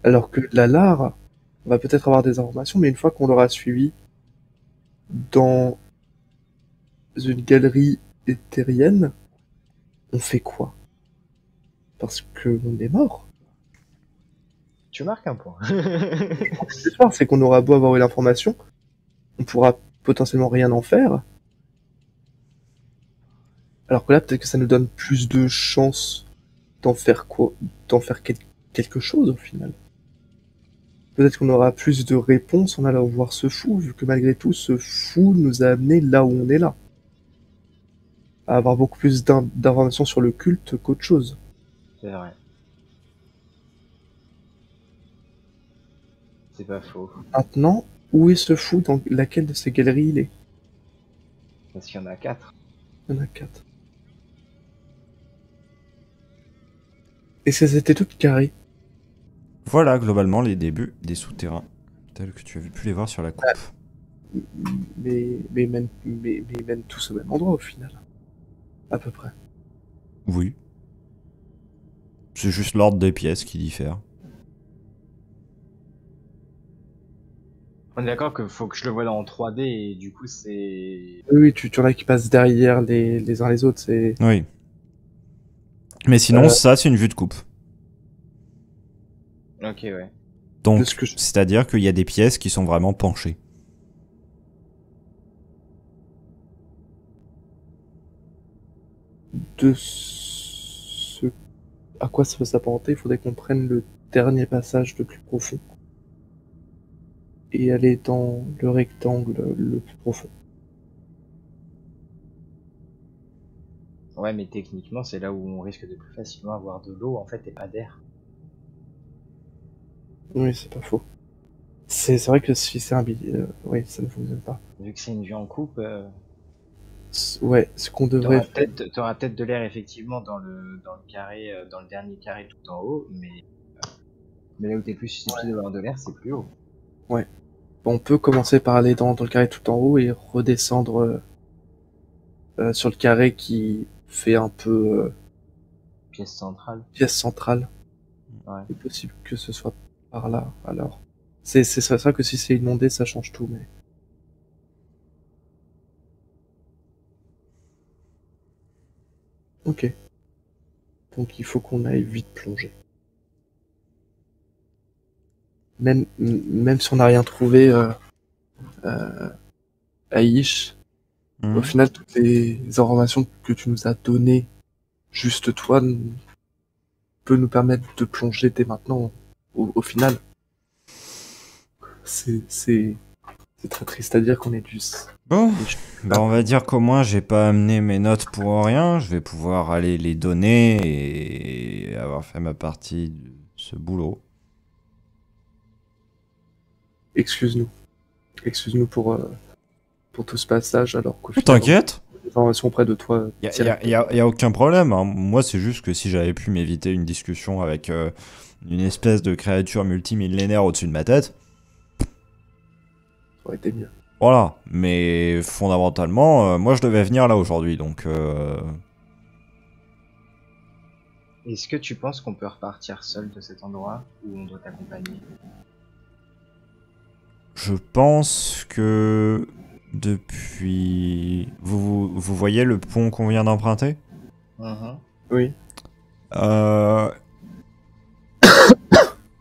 Alors que Lalar va peut-être avoir des informations, mais une fois qu'on l'aura suivi dans une galerie éthérienne, on fait quoi? Parce que on est mort. Tu marques un point. L'espoir, c'est qu'on aura beau avoir eu l'information, on pourra potentiellement rien en faire. Alors que là, peut-être que ça nous donne plus de chances d'en faire quoi? D'en faire quelque chose au final. Peut-être qu'on aura plus de réponses en allant voir ce fou, vu que malgré tout, ce fou nous a amené là où on est là. À avoir beaucoup plus d'informations sur le culte qu'autre chose. C'est vrai. C'est pas faux. Maintenant, où est ce fou? Dans laquelle de ces galeries il est? Parce qu'il y en a 4. Il y en a 4. Et ça étaient toutes carrées. Voilà globalement les débuts des souterrains, tels que tu avais pu les voir sur la coupe. Mais mènent tous au même endroit au final. À peu près. Oui. C'est juste l'ordre des pièces qui diffère. On est d'accord qu'il faut que je le voie en 3D et du coup c'est... Oui, tu en as qui passent derrière les uns les autres, c'est... Oui. Mais sinon, ça, c'est une vue de coupe. Ok, ouais. Donc, De ce que je- c'est-à-dire qu'il y a des pièces qui sont vraiment penchées. De ce à quoi ça peut s'apparenter, il faudrait qu'on prenne le dernier passage le plus profond. Et aller dans le rectangle le plus profond. Ouais, mais techniquement, c'est là où on risque de plus facilement avoir de l'eau, en fait, et pas d'air. Oui, c'est pas faux. C'est vrai que si c'est un billet, oui, ça ne fonctionne pas. Vu que c'est une vue en coupe, Ouais, ce qu'on devrait faire. t'auras peut-être de l'air effectivement dans le carré, dans le dernier carré tout en haut, mais là où t'es plus susceptible d'avoir de l'air, c'est plus haut. Ouais. On peut commencer par aller dans le carré tout en haut et redescendre sur le carré qui fait un peu Pièce centrale. pièce centrale. Ouais. C'est possible que ce soit par là, alors. C'est ça que si c'est inondé, ça change tout, mais... Ok. Donc il faut qu'on aille vite plonger. Même si on n'a rien trouvé à Ish, au final, toutes les informations que tu nous as données, juste toi, peut nous permettre de plonger dès maintenant, au final. C'est très triste à dire qu'on est dû. Bon, bah on va dire qu'au moins j'ai pas amené mes notes pour rien, je vais pouvoir aller les donner et avoir fait ma partie de ce boulot. Excuse-nous. Excuse-nous pour tout ce passage, alors qu'au final, T'inquiète, les informations auprès de toi... y a aucun problème, hein. Moi c'est juste que si j'avais pu m'éviter une discussion avec une espèce de créature multimillénaire au-dessus de ma tête, Ça aurait été mieux. voilà. Mais fondamentalement, moi je devais venir là aujourd'hui, donc... Est-ce que tu penses qu'on peut repartir seul de cet endroit ou on doit t'accompagner? Je pense que depuis... Vous voyez le pont qu'on vient d'emprunter? Oui.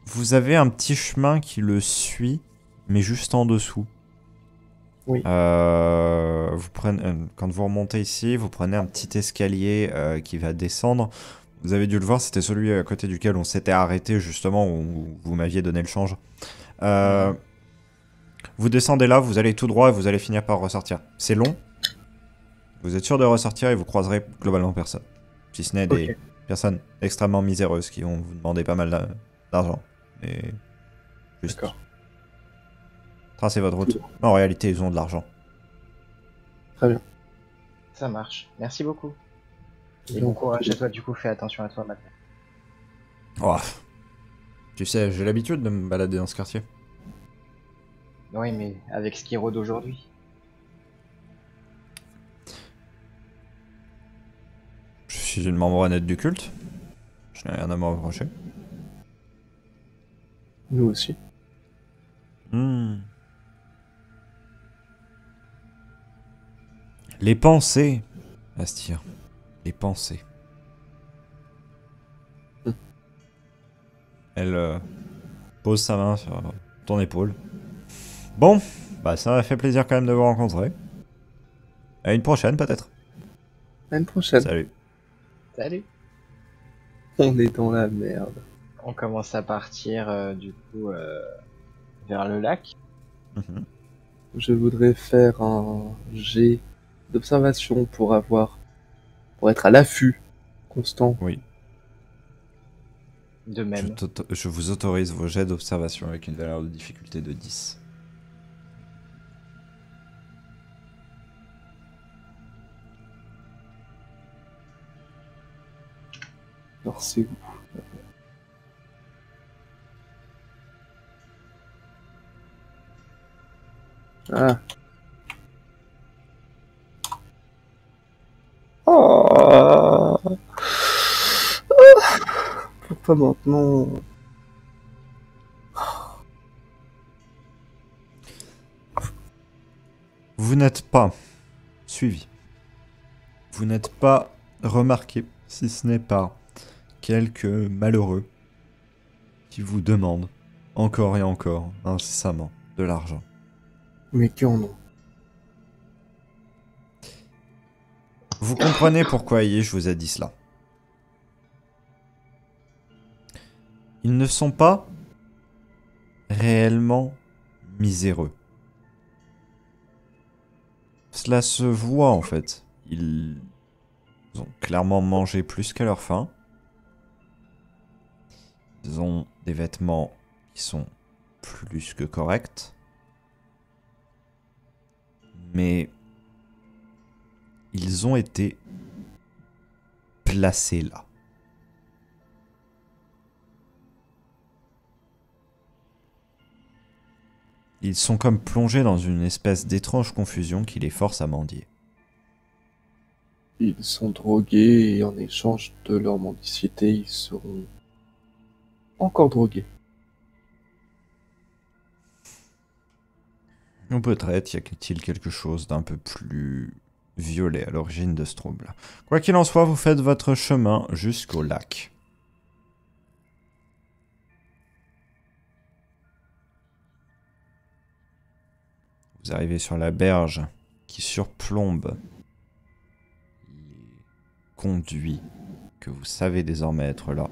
Vous avez un petit chemin qui le suit, mais juste en dessous. Oui. Vous prenez, quand vous remontez ici, vous prenez un petit escalier qui va descendre. Vous avez dû le voir, c'était celui à côté duquel on s'était arrêté justement, où vous m'aviez donné le change. Vous descendez là, vous allez tout droit et vous allez finir par ressortir. C'est long. Vous êtes sûr de ressortir et vous croiserez globalement personne. Si ce n'est des personnes extrêmement miséreuses qui vont vous demander pas mal d'argent. Et juste tracez votre route. En réalité, ils ont de l'argent. Très bien. Ça marche. Merci beaucoup. Et bon courage à toi, du coup, fais attention à toi maintenant. Oh. Tu sais, j'ai l'habitude de me balader dans ce quartier. Oui, mais avec ce qui rôde aujourd'hui. Je suis une membre honnête du culte. Je n'ai rien à me reprocher. Nous aussi. Les pensées, Astir. Les pensées. Elle pose sa main sur ton épaule. Bon, bah ça m'a fait plaisir quand même de vous rencontrer. À une prochaine peut-être. À une prochaine. Salut. Salut. On est dans la merde. On commence à partir du coup vers le lac. Je voudrais faire un jet d'observation pour être à l'affût constant. Oui. De même. Je vous autorise vos jets d'observation avec une valeur de difficulté de 10. Alors c'est où? Ah. Oh. Pourquoi maintenant? Vous n'êtes pas suivi. Vous n'êtes pas remarqué, si ce n'est pas quelques malheureux qui vous demandent encore et encore, incessamment, de l'argent. Mais qui en ont? Vous comprenez pourquoi je vous ai dit cela. Ils ne sont pas réellement miséreux. Cela se voit en fait. Ils Ils ont clairement mangé plus qu'à leur faim. Ils ont des vêtements qui sont plus que corrects. Mais ils ont été placés là. Ils sont comme plongés dans une espèce d'étrange confusion qui les force à mendier. Ils sont drogués et en échange de leur mendicité, ils seront encore drogués. Ou peut-être y a-t-il quelque chose d'un peu plus violet à l'origine de ce trouble. Quoi qu'il en soit, vous faites votre chemin jusqu'au lac. Vous arrivez sur la berge qui surplombe les conduits que vous savez désormais être là.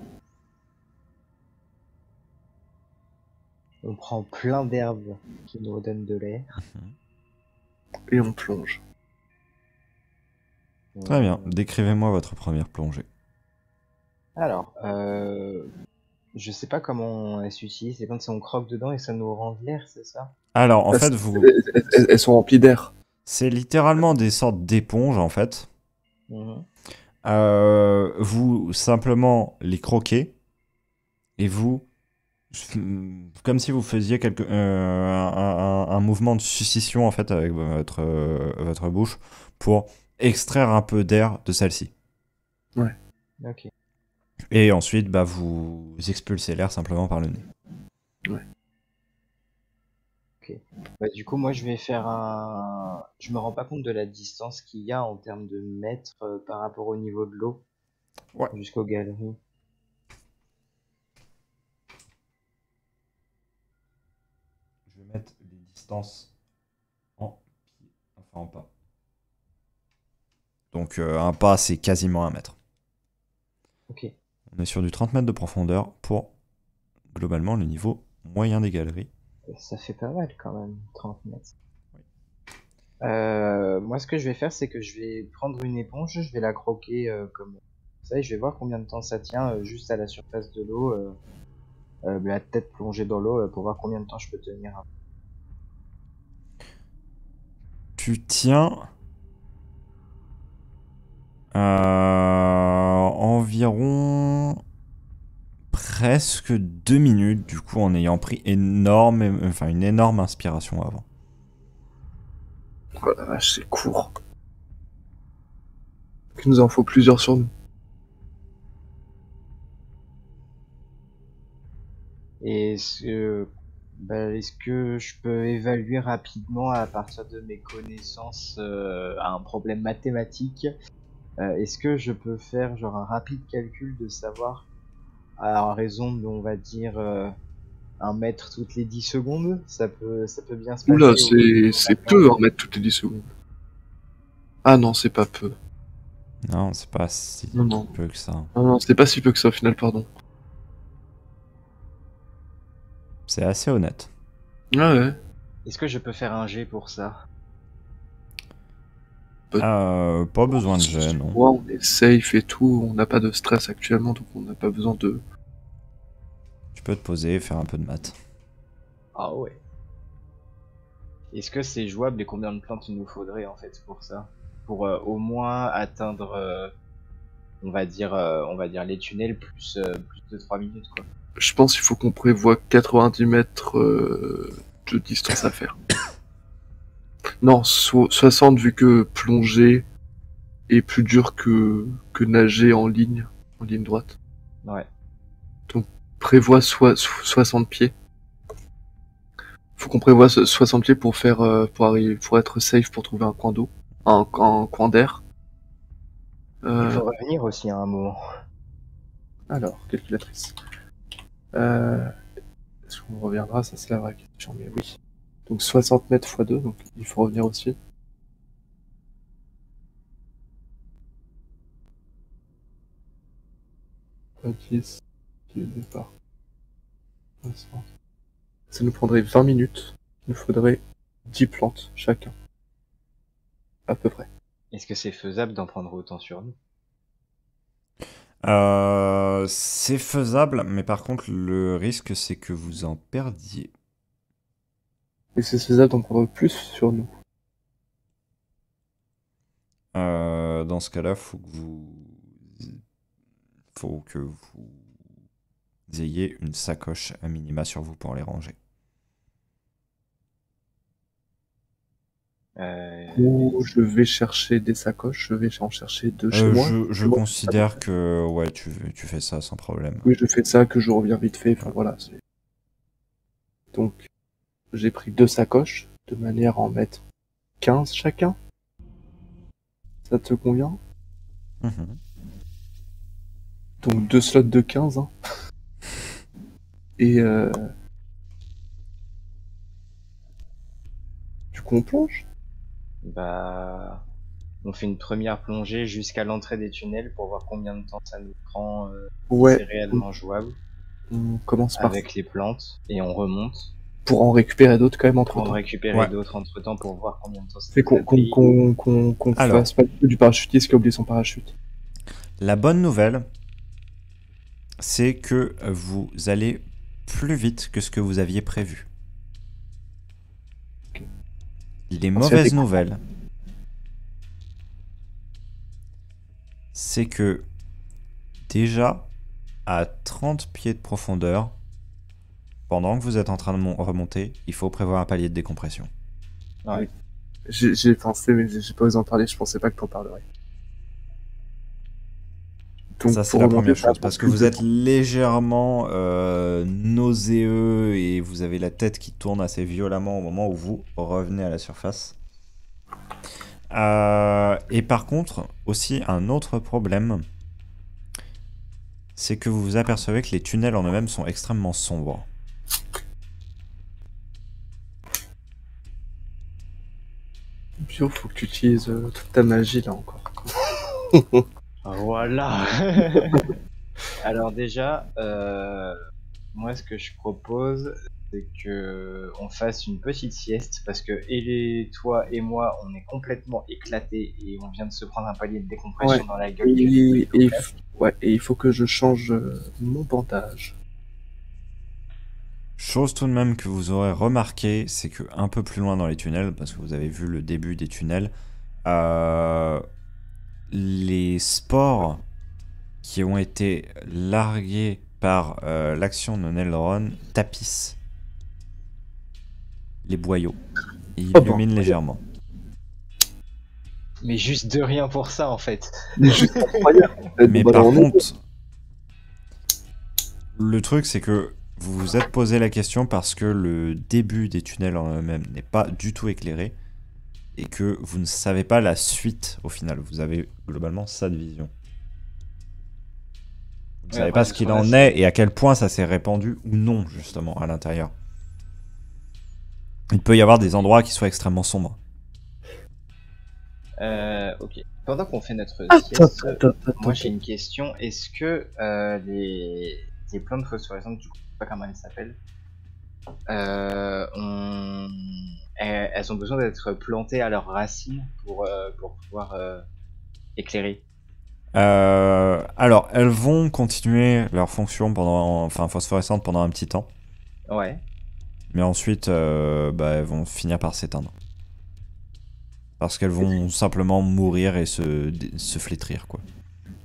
On prend plein d'herbes qui nous redonnent de l'air. Et on plonge. Très bien, décrivez-moi votre première plongée. Alors, je sais pas comment elle s'utilise, c'est quand on croque dedans et ça nous rend de l'air, c'est ça? Alors, en fait, vous... Elles sont remplies d'air. C'est littéralement des sortes d'éponges, en fait. Mhm. Vous simplement les croquez et vous, comme si vous faisiez un mouvement de succion en fait avec votre bouche pour extraire un peu d'air de celle-ci. Ok. Et ensuite, bah, vous expulsez l'air simplement par le nez. Bah, du coup, moi, je vais faire un. Je me rends pas compte de la distance qu'il y a en termes de mètres par rapport au niveau de l'eau Ouais. jusqu'aux galeries. Je vais mettre les distances en pied, enfin en pas. Donc un pas, c'est quasiment 1 mètre. Ok. On est sur du 30 mètres de profondeur pour globalement le niveau moyen des galeries. Ça fait pas mal quand même, 30 mètres. Moi, ce que je vais faire, c'est que je vais prendre une éponge, je vais la croquer comme ça et je vais voir combien de temps ça tient juste à la surface de l'eau, la tête plongée dans l'eau pour voir combien de temps je peux tenir. Tu tiens environ presque 2 minutes, du coup, en ayant pris une énorme inspiration avant. Oh la vache, c'est court. Il nous en faut plusieurs sur nous. Et est-ce que je peux évaluer rapidement à partir de mes connaissances un problème mathématique? Est-ce que je peux faire genre un rapide calcul de savoir à raison de, on va dire, 1 mètre toutes les 10 secondes? Ça peut bien se Oula, passer. c'est peu, 1 mètre toutes les 10 secondes. Ah non, c'est pas peu. Non, c'est pas si Non. peu que ça. Non, c'est pas si peu que ça au final, pardon. C'est assez honnête. Ah ouais. Est-ce que je peux faire un jet pour ça? Pas besoin de jet, non. Ouais, on est safe et tout, on n'a pas de stress actuellement, donc on n'a pas besoin de... Tu peux te poser et faire un peu de maths. Ah ouais. Est-ce que c'est jouable et combien de plantes il nous faudrait en fait pour ça? Pour au moins atteindre, on va dire les tunnels plus de 3 minutes quoi. Je pense qu'il faut qu'on prévoit 90 mètres de distance à faire. Non, 60 vu que plonger est plus dur que nager en ligne droite. Ouais. Donc prévois 60 pieds. Faut qu'on prévoie 60 pieds pour faire pour être safe pour trouver un coin d'eau, un coin d'air. Il faut revenir aussi à un moment. Alors, calculatrice. Est-ce qu'on reviendra? Ça c'est la vraie question, mais oui. Donc 60 mètres x 2, donc il faut revenir aussi. Ok, c'est le départ. Ça nous prendrait 20 minutes. Il nous faudrait 10 plantes chacun. À peu près. Est-ce que c'est faisable d'en prendre autant sur nous? C'est faisable, mais par contre, le risque, c'est que vous en perdiez. Et c'est faisable d'en prendre plus sur nous. Dans ce cas-là, faut que vous ayez une sacoche à minima sur vous pour les ranger. Ou je vais chercher des sacoches, je vais en chercher deux chez moi. Je Moi, considère que ouais, tu fais ça sans problème. Oui, je fais ça, que je reviens vite fait. Enfin, voilà. Donc, j'ai pris 2 sacoches, de manière à en mettre 15 chacun. Ça te convient? Mhm. Donc 2 slots de 15. Hein. Et du coup, on plonge. Bah, on fait une première plongée jusqu'à l'entrée des tunnels pour voir combien de temps ça nous prend, si Ouais, c'est réellement jouable, on commence par avec les plantes, et on remonte pour en récupérer d'autres quand même entre pour en temps. récupérer Ouais. d'autres entre temps pour voir combien de temps ça C'est nous a pris. qu'on Alors. fasse pas du parachutiste qui a oublié son parachute. La bonne nouvelle, c'est que vous allez plus vite que ce que vous aviez prévu. Ok. Les On s'y mauvaises attend. nouvelles, c'est que déjà à 30 pieds de profondeur, pendant que vous êtes en train de remonter, il faut prévoir un palier de décompression. Ouais. J'ai pensé, mais j'ai pas osé en parler, je pensais pas que t'en parlerais. Donc, Ça, c'est pour la remonter, première ça chose, prend parce que plus vous de êtes temps. légèrement nauséeux et vous avez la tête qui tourne assez violemment au moment où vous revenez à la surface. Et par contre, aussi un autre problème, c'est que vous vous apercevez que les tunnels en eux-mêmes sont extrêmement sombres. Bio, faut que tu utilises toute ta magie là encore. Voilà. Alors déjà, moi ce que je propose, c'est que on fasse une petite sieste parce que toi et moi, on est complètement éclatés et on vient de se prendre un palier de décompression Ouais. dans la gueule qui fait péter nos casques. Ouais, et il faut que je change mon bandage. Chose tout de même que vous aurez remarqué, c'est que un peu plus loin dans les tunnels, parce que vous avez vu le début des tunnels, les spores qui ont été largués par l'action de Nelron tapissent les boyaux et Oh bon. illuminent légèrement. Mais juste de rien pour ça en fait. Mais juste incroyable. Mais Bon, bah, par alors, on est- contre, le truc c'est que vous vous êtes posé la question parce que le début des tunnels en eux-mêmes n'est pas du tout éclairé et que vous ne savez pas la suite au final. Vous avez globalement ça de vision. Vous ne Oui, savez après, pas tout ce ce qu'il qu'on a, en est c'est. et à quel point ça s'est répandu ou non justement à l'intérieur. Il peut y avoir des endroits qui soient extrêmement sombres. Ok. Pendant qu'on fait notre Attends, sieste, attends. moi j'ai une question. Est-ce que les plantes phosphorescentes, du coup, je sais pas comment elles s'appellent, elles ont besoin d'être plantées à leurs racines pour pouvoir éclairer. Alors, elles vont continuer leur fonction phosphorescente pendant un petit temps, Ouais. mais ensuite, elles vont finir par s'éteindre. Parce qu'elles vont simplement mourir et se flétrir, quoi.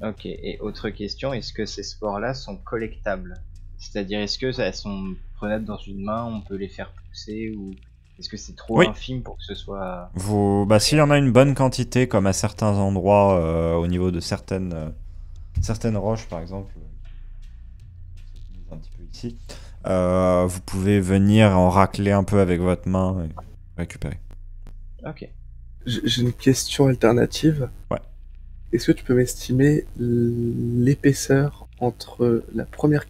Ok. Et autre question, est-ce que ces spores-là sont collectables? C'est-à-dire, est-ce que elles sont prenables dans une main, on peut les faire pousser, ou est-ce que c'est trop Oui. infime pour que ce soit S'il y en a une bonne quantité, comme à certains endroits, au niveau de certaines roches, par exemple, un petit peu ici, vous pouvez venir en racler un peu avec votre main et récupérer. Ok. J'ai une question alternative. Ouais. Est-ce que tu peux m'estimer l'épaisseur entre la première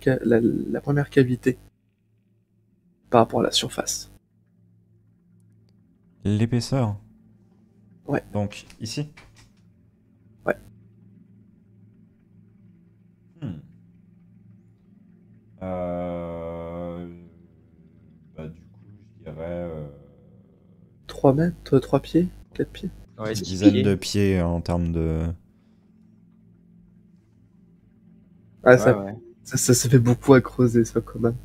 cavité par rapport à la surface? L'épaisseur. Ouais. Donc, ici. Ouais. Du coup, je dirais 3 mètres, 3 pieds, 4 pieds? Ouais, une 10 dizaine pieds. de pieds en termes de... Ah, Ouais, ça, ouais. ça fait beaucoup à creuser, ça, quand même.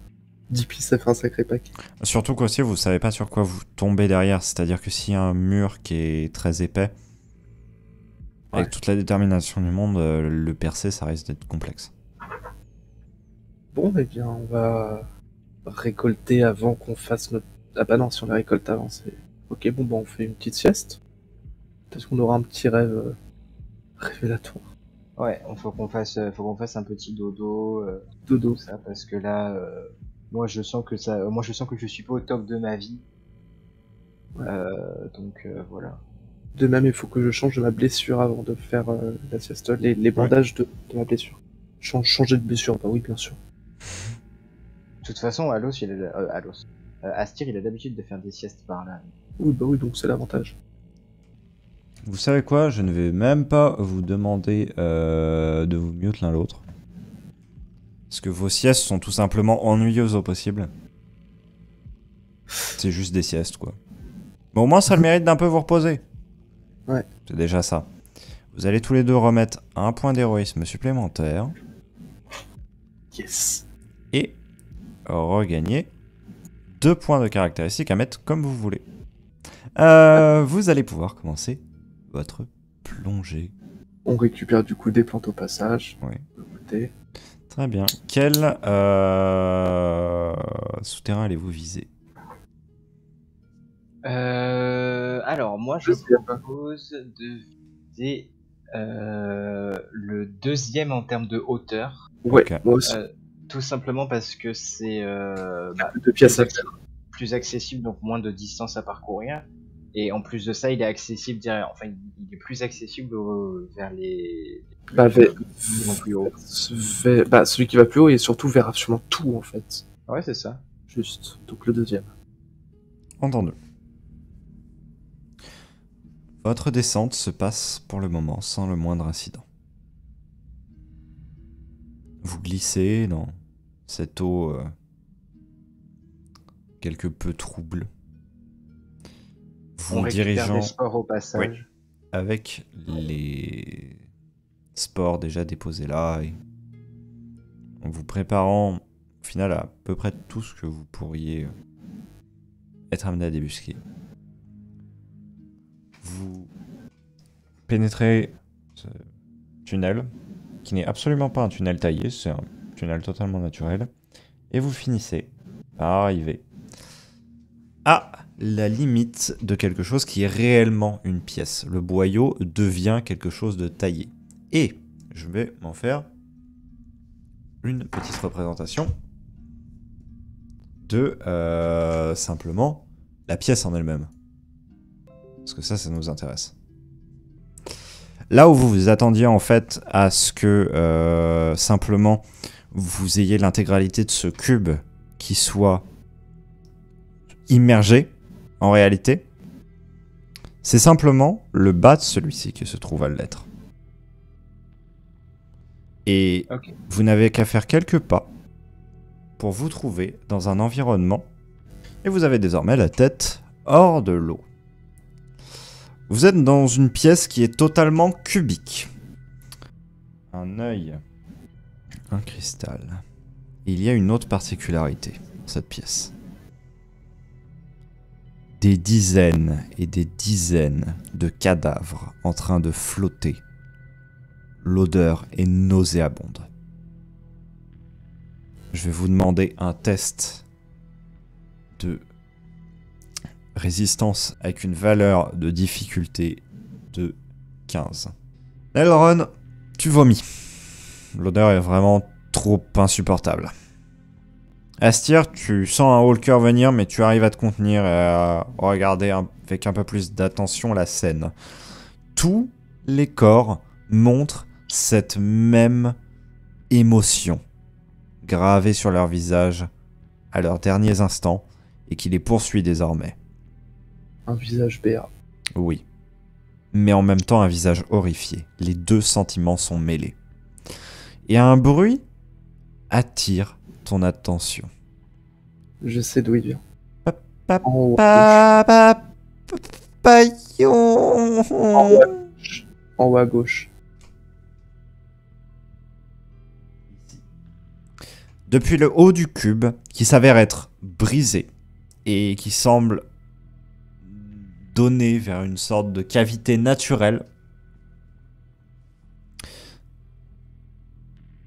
10 pistes, ça fait un sacré paquet. Surtout qu'aussi, vous savez pas sur quoi vous tombez derrière. C'est-à-dire que s'il y a un mur qui est très épais, avec Ouais. toute la détermination du monde, le percer, ça risque d'être complexe. Bon, eh bien, on va récolter avant qu'on fasse notre... Ah bah non, si on les récolte avant, c'est... Ok, bon, bah on fait une petite sieste. Parce qu'on aura un petit rêve révélatoire. Ouais, faut qu'on fasse un petit dodo, tout Dodo. ça, parce que là, moi je sens que je suis pas au top de ma vie. Ouais. Donc voilà. De même, il faut que je change de ma blessure avant de faire la sieste. Les bandages de ma blessure. Changer de blessure, bah oui, bien sûr. De toute façon, Astir, il a l'habitude de faire des siestes par là. Oui, bah oui, donc c'est l'avantage. Vous savez quoi? Je ne vais même pas vous demander de vous mute l'un l'autre. Parce que vos siestes sont tout simplement ennuyeuses au possible. C'est juste des siestes, quoi. Mais au moins, ça a le mérite d'un peu vous reposer. Ouais. C'est déjà ça. Vous allez tous les deux remettre un point d'héroïsme supplémentaire. Yes. Et regagner 2 points de caractéristiques à mettre comme vous voulez. Vous allez pouvoir commencer votre plongée. On récupère du coup des plantes au passage. Oui. De côté. Très bien. Quel souterrain allez-vous viser? Alors, moi, je Deuxième. propose de viser le deuxième en termes de hauteur. Ouais, Ok. moi aussi. Tout simplement parce que c'est Deux pièces à faire. plus accessible, donc moins de distance à parcourir. Et en plus de ça, il est accessible, enfin, il est plus accessible vers les Bah, qui vont plus haut. bah, celui qui va plus haut et surtout vers absolument tout en fait. Ouais, c'est ça. Juste. Donc le deuxième. Entendu. Votre descente se passe pour le moment sans le moindre incident. Vous glissez dans cette eau quelque peu trouble. Vous On récupère dirigeant des spores au passage. avec les spores déjà déposés là et en vous préparant au final à peu près tout ce que vous pourriez être amené à débusquer. Vous pénétrez ce tunnel qui n'est absolument pas un tunnel taillé, c'est un tunnel totalement naturel et vous finissez par arriver à la limite de quelque chose qui est réellement une pièce. Le boyau devient quelque chose de taillé. Et je vais m'en faire une petite représentation de simplement la pièce en elle-même. Parce que ça nous intéresse. Là où vous vous attendiez en fait à ce que simplement vous ayez l'intégralité de ce cube qui soit immergé en réalité, c'est simplement le bas de celui-ci qui se trouve à l'être. Et Ok. vous n'avez qu'à faire quelques pas pour vous trouver dans un environnement et vous avez désormais la tête hors de l'eau. Vous êtes dans une pièce qui est totalement cubique. Un œil, un cristal. Il y a une autre particularité dans cette pièce. Des dizaines et des dizaines de cadavres en train de flotter. L'odeur est nauséabonde. Je vais vous demander un test de résistance avec une valeur de difficulté de 15. Elrond, tu vomis. L'odeur est vraiment trop insupportable. Astir, tu sens un haut le cœur venir, mais tu arrives à te contenir et à regarder avec un peu plus d'attention la scène. Tous les corps montrent cette même émotion gravée sur leur visage à leurs derniers instants et qui les poursuit désormais. Un visage béat. Oui. Mais en même temps un visage horrifié. Les deux sentiments sont mêlés. Et un bruit attire ton attention. Je sais d'où il vient. Pa- En haut. pa- pa- Paillon. En haut à gauche. En haut à gauche. Depuis le haut du cube, qui s'avère être brisé et qui semble donner vers une sorte de cavité naturelle,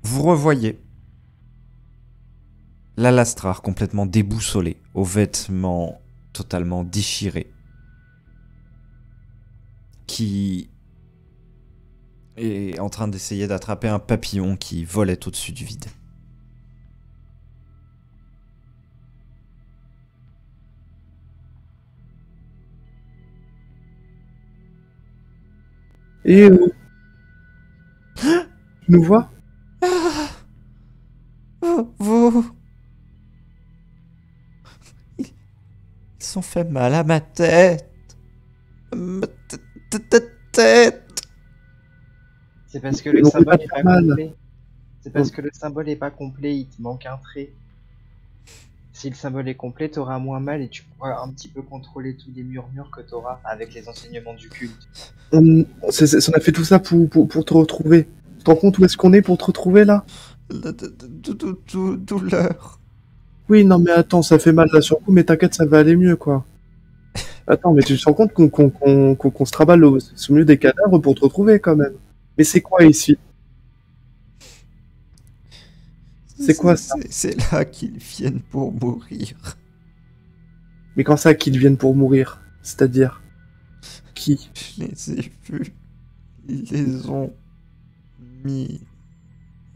vous revoyez l'Alastrar complètement déboussolé, aux vêtements totalement déchirés, qui est en train d'essayer d'attraper un papillon qui volait au-dessus du vide. Et tu nous vois? Vous... Ils ont fait mal à ma tête. Ma tête. C'est parce que le On symbole va n'est faire pas mal. complet. C'est parce que le symbole est pas complet, il te manque un trait. Si le symbole est complet, t'auras moins mal et tu pourras un petit peu contrôler tous les murmures que t'auras avec les enseignements du culte. On a fait tout ça pour te retrouver. Tu te rends compte où est-ce qu'on est pour te retrouver là? Douleur. Oui, non mais attends, ça fait mal là sur le coup, mais t'inquiète, ça va aller mieux quoi. Attends, mais tu te rends compte qu'on se traballe au milieu des cadavres pour te retrouver quand même. Mais c'est quoi ici? C'est quoi ça? C'est là qu'ils viennent pour mourir. Mais quand ça qu'ils viennent pour mourir? C'est-à-dire qui? Je les ai vus. Ils les ont mis.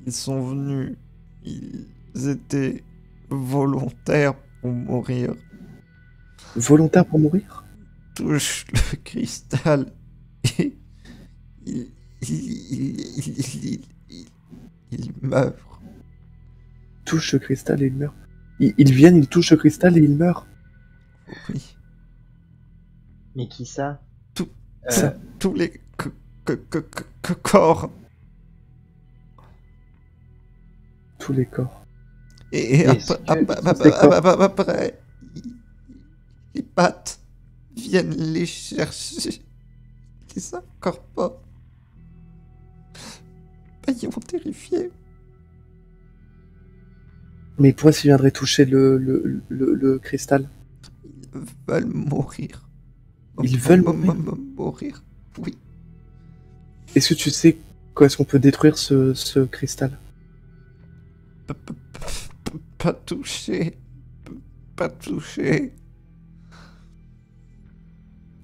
Ils sont venus. Ils étaient volontaires pour mourir. Volontaire pour mourir? Touche le cristal et il meurt. Touche le cristal et il meurt. Ils viennent, ils touchent le cristal et ils meurent. Oui. Mais qui ça? Ça. Tous les corps. Tous les corps. Et Est-ce que- après, les pattes viennent les chercher. Ils les incorporent. Ils vont terrifier. Mais pourquoi s'ils viendraient toucher le cristal? Ils veulent mourir. Ils veulent mourir. Oui. Est-ce que tu sais quand est-ce qu'on peut détruire ce cristal? Pas toucher. Pas toucher.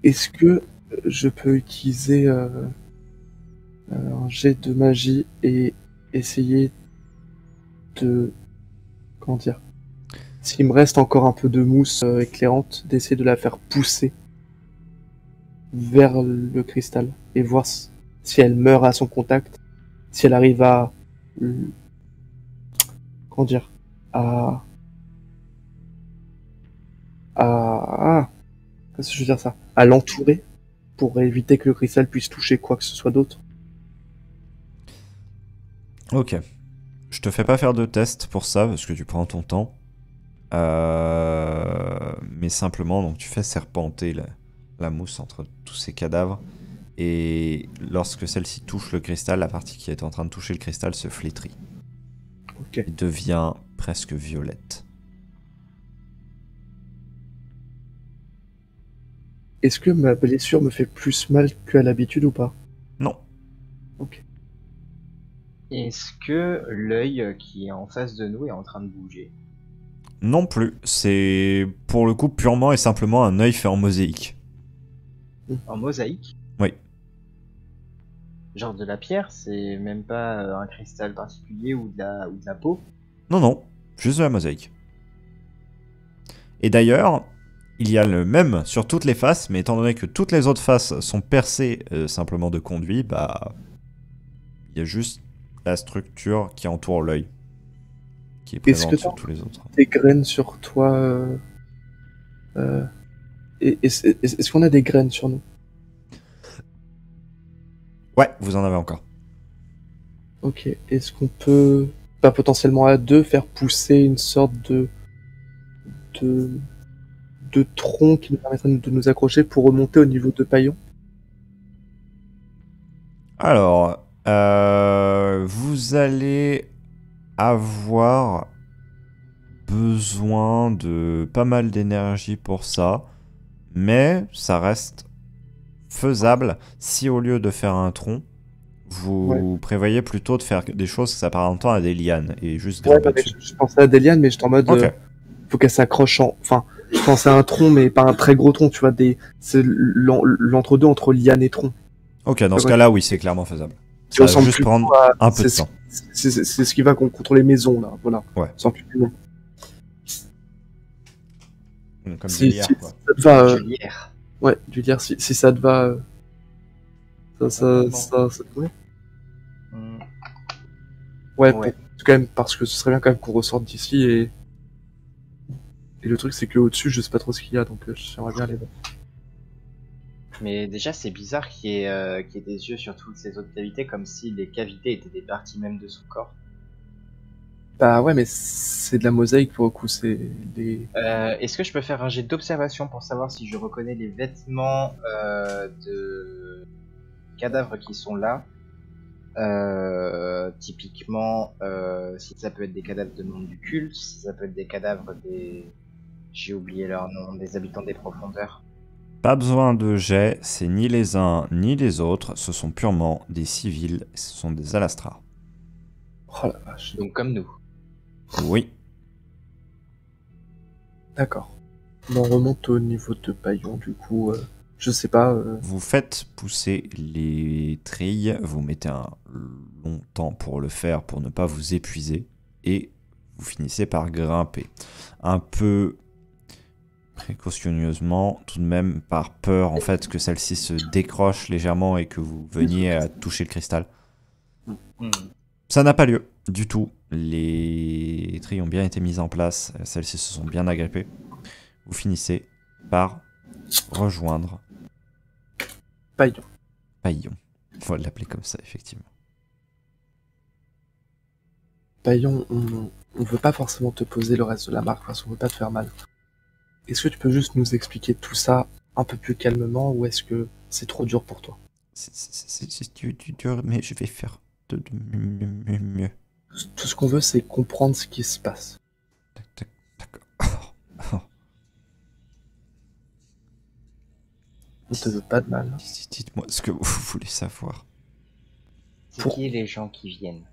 Est-ce que je peux utiliser un jet de magie et essayer de... Comment dire? S'il me reste encore un peu de mousse éclairante, d'essayer de la faire pousser vers le cristal et voir si elle meurt à son contact, si elle arrive à... Comment dire? À... Qu'est-ce que je veux dire ça? À l'entourer pour éviter que le cristal puisse toucher quoi que ce soit d'autre. Ok. Je te fais pas faire de test pour ça parce que tu prends ton temps. Mais simplement, donc tu fais serpenter la mousse entre tous ces cadavres. Et lorsque celle-ci touche le cristal, la partie qui est en train de toucher le cristal se flétrit. Ok. Et devient presque violette. Est-ce que ma blessure me fait plus mal qu'à l'habitude ou pas? Non. Ok. Est-ce que l'œil qui est en face de nous est en train de bouger? Non plus. C'est pour le coup purement et simplement un œil fait en mosaïque. En mosaïque? Oui. Genre de la pierre, c'est même pas un cristal particulier ou de la peau? Non, non. Juste de la mosaïque. Et d'ailleurs, il y a le même sur toutes les faces, mais étant donné que toutes les autres faces sont percées simplement de conduits, bah... il y a juste la structure qui entoure l'œil, qui est Est-ce présente que sur t'as tous les autres. des graines sur toi Est-ce qu'on a des graines sur nous? Ouais, vous en avez encore. Ok. Est-ce qu'on peut, pas potentiellement à deux, faire pousser une sorte de, de tronc qui nous permettrait de nous accrocher pour remonter au niveau de Paillon? Alors, vous allez avoir besoin de pas mal d'énergie pour ça, mais ça reste faisable si au lieu de faire un tronc, vous prévoyez plutôt de faire des choses qui s'apparentent à des lianes et juste grimper dessus. Je pensais à des lianes, mais j'étais en mode, Ok. faut qu'elle s'accroche enfin, je pensais à un tronc, mais pas un très gros tronc, tu vois, c'est l'entre-deux entre liane et tronc. Ok, dans ce cas-là, oui, c'est clairement faisable. Qui Ça va ressemble juste plutôt prendre à- un peu de c'est- temps. C'est ce qui va contre les maisons, là, voilà. Ouais. Sans plus de nom. Comme Si, des lières, si quoi. ça te va, Du lierre. ouais, du lierre, si ça te va, ça te convient. Hmm. Ouais, Ouais. quand même, parce que ce serait bien quand même qu'on ressorte d'ici et le truc c'est que au-dessus, je sais pas trop ce qu'il y a, donc j'aimerais bien aller voir. Mais déjà, c'est bizarre qu'il y ait des yeux sur toutes ces autres cavités, comme si les cavités étaient des parties même de son corps. Bah ouais, mais c'est de la mosaïque pour le coup, c'est des... Est-ce que je peux faire un jet d'observation pour savoir si je reconnais les vêtements de cadavres qui sont là? Typiquement, si ça peut être des cadavres de membres du culte, si ça peut être des cadavres des... J'ai oublié leur nom, des habitants des profondeurs. Pas besoin de jet, c'est ni les uns ni les autres, ce sont purement des civils, ce sont des alastrars. Oh la vache. Donc comme nous. Oui. D'accord. On remonte au niveau de Paillon, du coup, je sais pas... Vous faites pousser les trilles, vous mettez un long temps pour le faire, pour ne pas vous épuiser, et vous finissez par grimper. Un peu précautionneusement, tout de même par peur en fait que celle-ci se décroche légèrement et que vous veniez à toucher le cristal. Hmm. Ça n'a pas lieu du tout. Les trilles ont bien été mises en place, celles-ci se sont bien agrippées. Vous finissez par rejoindre Paillon. Paillon. Il faut l'appeler comme ça, effectivement. Paillon, on veut pas forcément te poser le reste de la marque, parce qu'on veut pas te faire mal. Est-ce que tu peux juste nous expliquer tout ça un peu plus calmement, ou est-ce que c'est trop dur pour toi? C'est dur, mais je vais faire de mieux. Tout ce qu'on veut, c'est comprendre ce qui se passe. D'accord. On te veut pas de mal. Dites-moi ce que vous voulez savoir. C'est Pour- qui les gens qui viennent?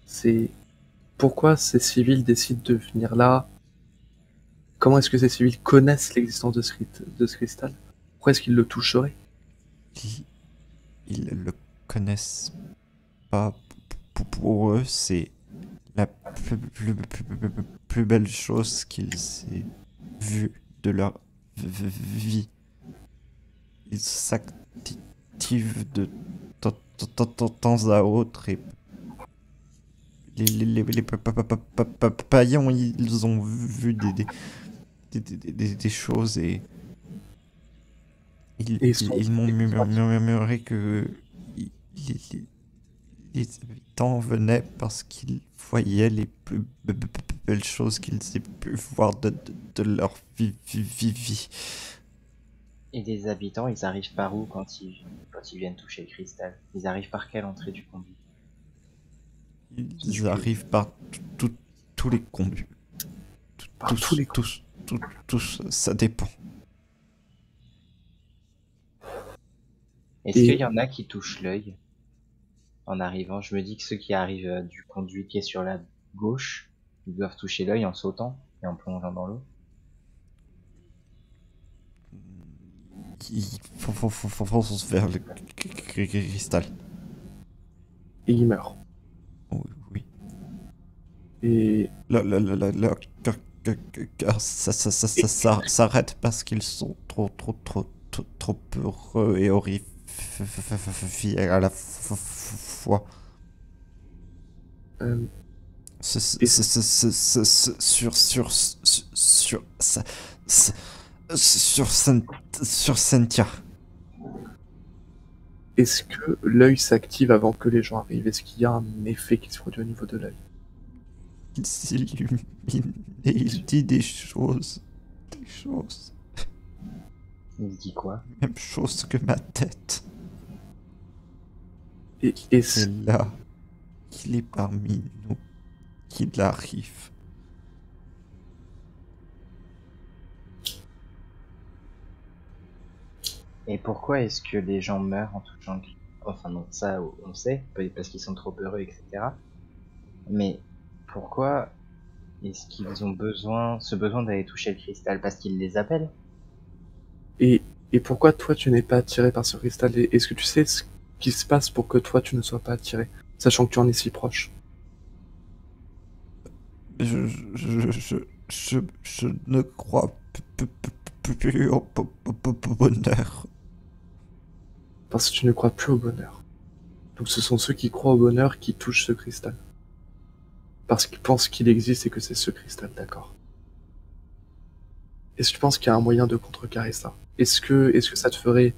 C'est pourquoi ces civils décident de venir là. Comment est-ce que ces civils connaissent l'existence de ce cristal? Pourquoi est-ce qu'ils le toucheraient? Ils le connaissent pas. Pour eux, c'est la plus belle chose qu'ils aient vue de leur vie. Ils s'activent de temps à autre et les païens, ils ont vu des choses et ils m'ont murmuré que les habitants venaient parce qu'ils voyaient les plus belles choses qu'ils aient pu voir de leur vie. Et les habitants, ils arrivent par où quand ils viennent toucher le cristal? Ils arrivent par quelle entrée du conduit? Ils arrivent par tous les conduits. Par tous les Tous, ça dépend. Est-ce Et- qu'il y en a qui touchent l'œil en arrivant? Je me dis que ceux qui arrivent du conduit qui est sur la gauche, ils doivent toucher l'œil en sautant et en plongeant dans l'eau. Il fonce vers le cristal. Et ils meurent. Oui. Et Leur cœur s'arrête parce qu'ils sont trop heureux et horrifiés à la fois. Sur Cynthia. est-ce que l'œil s'active avant que les gens arrivent? Est-ce qu'il y a un effet qui se produit au niveau de l'œil? Il s'illumine et il dit des choses. Il dit quoi? Même chose que ma tête. Et C'est là qu'il est parmi nous qu'il arrive. Et pourquoi est-ce que les gens meurent en touchant le... Enfin non, ça on sait, parce qu'ils sont trop heureux, etc. Mais pourquoi est-ce qu'ils ont ce besoin d'aller toucher le cristal? Parce qu'ils les appellent? Et, et pourquoi toi tu n'es pas attiré par ce cristal? Et est-ce que tu sais ce qui se passe pour que toi tu ne sois pas attiré, sachant que tu en es si proche? Je ne crois plus au bonheur. Parce que tu ne crois plus au bonheur. Donc ce sont ceux qui croient au bonheur qui touchent ce cristal. Parce qu'ils pensent qu'il existe et que c'est ce cristal, d'accord. Est-ce que tu penses qu'il y a un moyen de contrecarrer ça? Est-ce que ça te ferait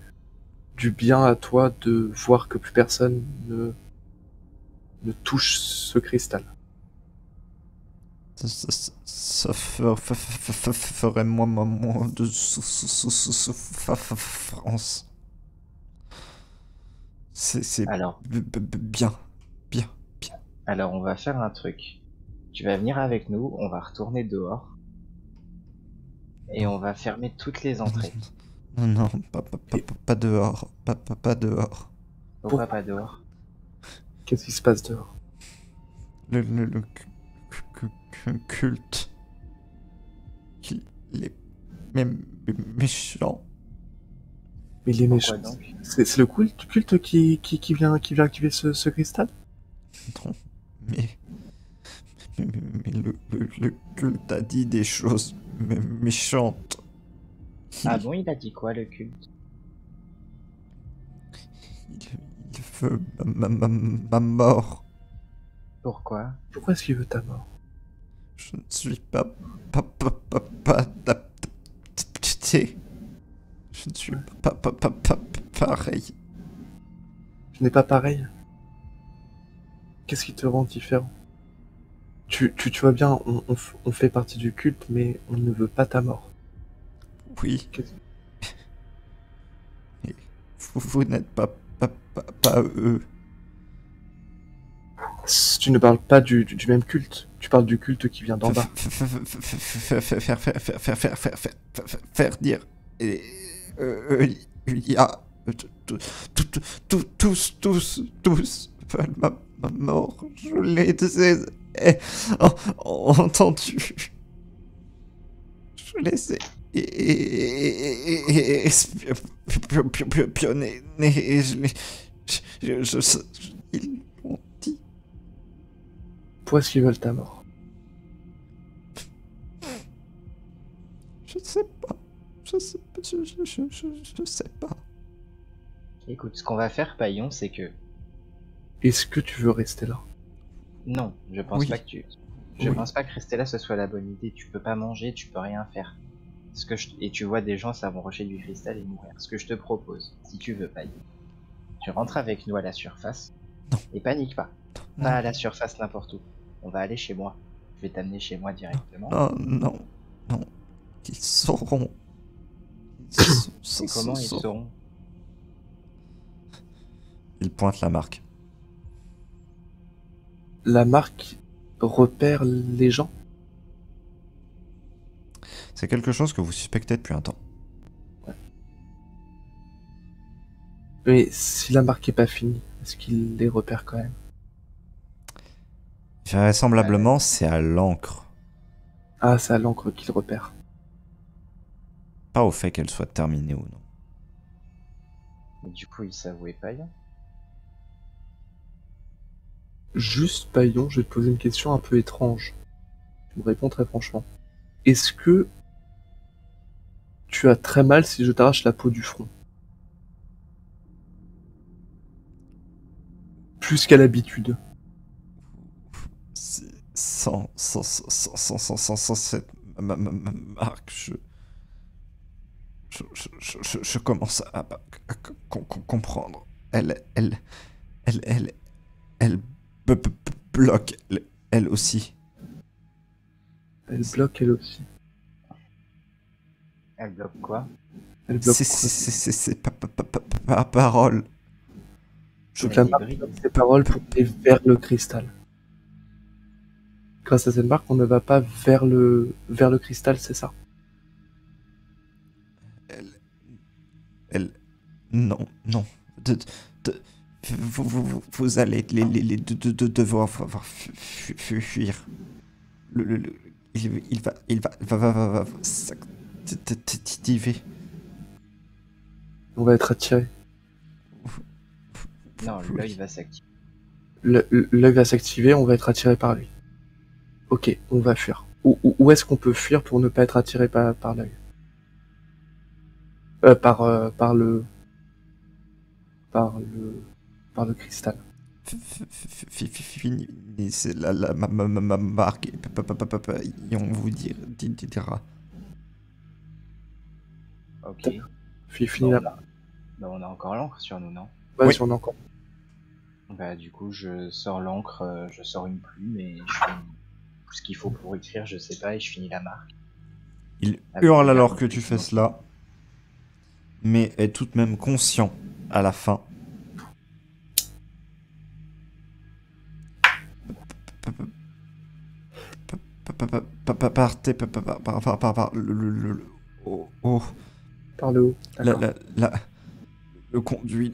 du bien à toi de voir que plus personne ne touche ce cristal? Ça ferait moins de souffrance. C'est Alors, bien. alors on va faire un truc. Tu vas venir avec nous, on va retourner dehors. Et on va fermer toutes les entrées. Non, pas dehors. Pas dehors. Pourquoi pas dehors? Qu'est-ce qui se passe dehors? Le culte. Il est méchant. Mais les Pourquoi méchants, donc? c'est le culte qui vient activer ce cristal? Non, mais le culte a dit des choses méchantes. Ah bon, il a dit quoi le culte? Il veut ma mort. Pourquoi? Pourquoi est-ce qu'il veut ta mort? Je ne suis pas adapté. Je ne suis pas pareil. Tu n'es pas pareil? Qu'est-ce qui te rend différent? Tu vois bien, on fait partie du culte, mais on ne veut pas ta mort. Oui. Qu'est-ce- Mais vous n'êtes pas eux. Tu ne parles pas du même culte, tu parles du culte qui vient d'en bas. Faire dire. Il y a tous veulent ma mort. Je l'ai entendu. Je les ai espionné. Ils l'ont dit. Pourquoi est-ce qu'ils veulent ta mort? Je ne sais pas. Je sais pas. Écoute, ce qu'on va faire, Paillon, c'est que... Est-ce que tu veux rester là? Non, je pense Oui. pas que Je Oui. pense pas que rester là ce soit la bonne idée. Tu peux pas manger, tu peux rien faire. Et tu vois des gens s'approcher du cristal et mourir. Ce que je te propose, si tu veux, Paillon, tu rentres avec nous à la surface. Non. Et panique pas. Non. Pas à la surface n'importe où. On va aller chez moi. Je vais t'amener chez moi directement. Non. Ils sauront. Et comment ils sauront? Il pointe la marque. La marque repère les gens? C'est quelque chose que vous suspectez depuis un temps. Mais si la marque est pas finie, est-ce qu'il les repère quand même? Vraisemblablement, c'est à l'encre, Ah, c'est à l'encre qu'il repère. pas au fait qu'elle soit terminée ou non. Mais du coup, ils savent où est Paillon. Juste, Paillon, je vais te poser une question un peu étrange. Tu me réponds très franchement. Est-ce que tu as très mal si je t'arrache la peau du front? Plus qu'à l'habitude. Sans cette marque, je commence à comprendre. Elle bloque, elle aussi. Elle bloque elle aussi. Elle bloque quoi? Elle bloque quoi? C'est pas parole. Donc Elle la les marque bride. bloque ses paroles pour aller vers le cristal. Grâce à cette marque, on ne va pas vers le cristal, c'est ça? Non, non. De- vous allez devoir fuir. Il va s'activer. On va être attiré. Non, l'œil va s'activer. L'œil va s'activer, on va être attiré par lui. Ok, on va fuir. Où est-ce qu'on peut fuir pour ne pas être attiré par l'œil par le cristal. Finissez la marque et on vous dira. Ok. Fini Bon, là-bas. Bah, on a encore l'encre sur nous, non? Ouais, Oui. si on a encore. Bah, du coup, je sors l'encre, je sors une plume et je fais tout ce qu'il faut pour écrire, je sais pas, et je finis la marque. Il Avec hurle le alors verbe que tu fais précédent. cela, mais est tout de même conscient à la fin. Partez par oh, Par le haut. D'accord. le conduit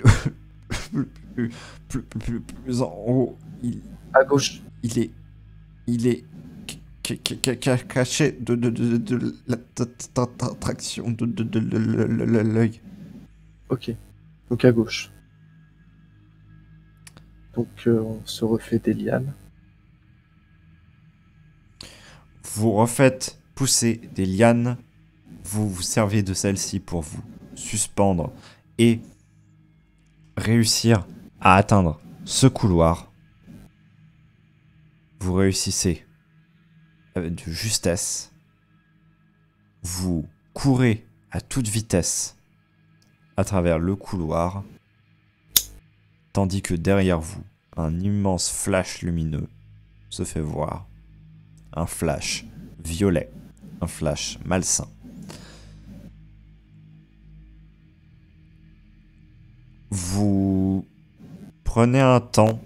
plus en haut. À gauche. Il est caché de l'attraction de l'œil. Ok. Donc à gauche. Donc on se refait des lianes. Vous refaites pousser des lianes, vous vous servez de celles-ci pour vous suspendre et réussir à atteindre ce couloir. Vous réussissez avec de justesse. Vous courez à toute vitesse à travers le couloir, tandis que derrière vous, un immense flash lumineux se fait voir. Un flash violet, un flash malsain. Vous prenez un temps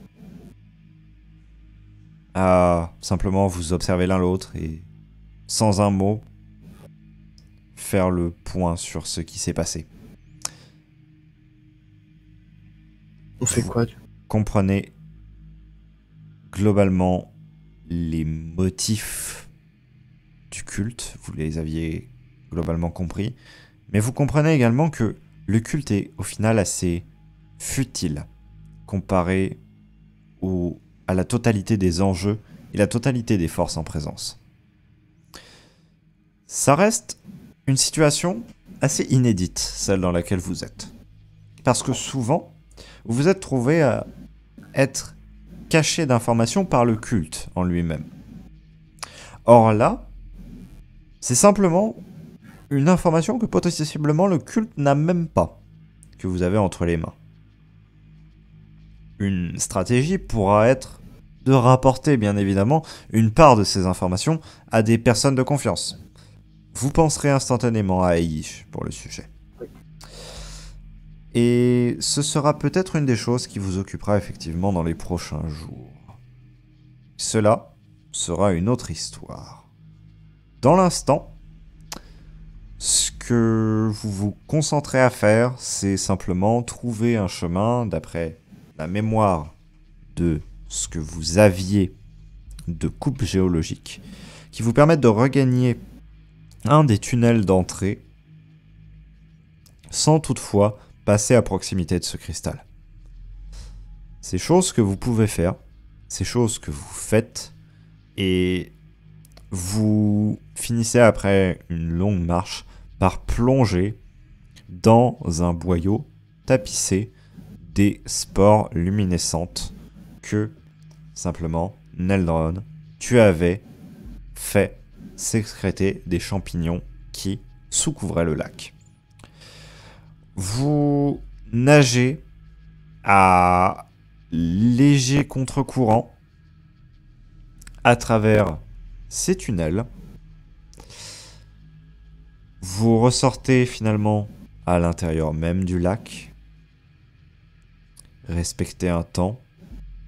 à simplement vous observer l'un l'autre et, sans un mot, faire le point sur ce qui s'est passé. On fait quoi du coup? Comprenez globalement les motifs du culte, vous les aviez globalement compris, mais vous comprenez également que le culte est au final assez futile comparé à la totalité des enjeux et la totalité des forces en présence. Ça reste une situation assez inédite, celle dans laquelle vous êtes. Parce que souvent, vous vous êtes trouvé à être caché d'informations par le culte en lui-même. Or là, c'est simplement une information que potentiellement le culte n'a même pas, que vous avez entre les mains. Une stratégie pourra être de rapporter, bien évidemment, une part de ces informations à des personnes de confiance. Vous penserez instantanément à Aish pour le sujet. Et ce sera peut-être une des choses qui vous occupera effectivement dans les prochains jours. Cela sera une autre histoire. Dans l'instant, ce que vous vous concentrez à faire, c'est simplement trouver un chemin d'après la mémoire de ce que vous aviez de coupe géologique qui vous permettent de regagner un des tunnels d'entrée sans toutefois passer à proximité de ce cristal. C'est choses que vous pouvez faire, c'est choses que vous faites, et vous finissez après une longue marche par plonger dans un boyau tapissé des spores luminescentes que, simplement, Neldron, tu avais fait sécréter des champignons qui sous-couvraient le lac. Vous nagez à léger contre-courant à travers ces tunnels. Vous ressortez finalement à l'intérieur même du lac. Respectez un temps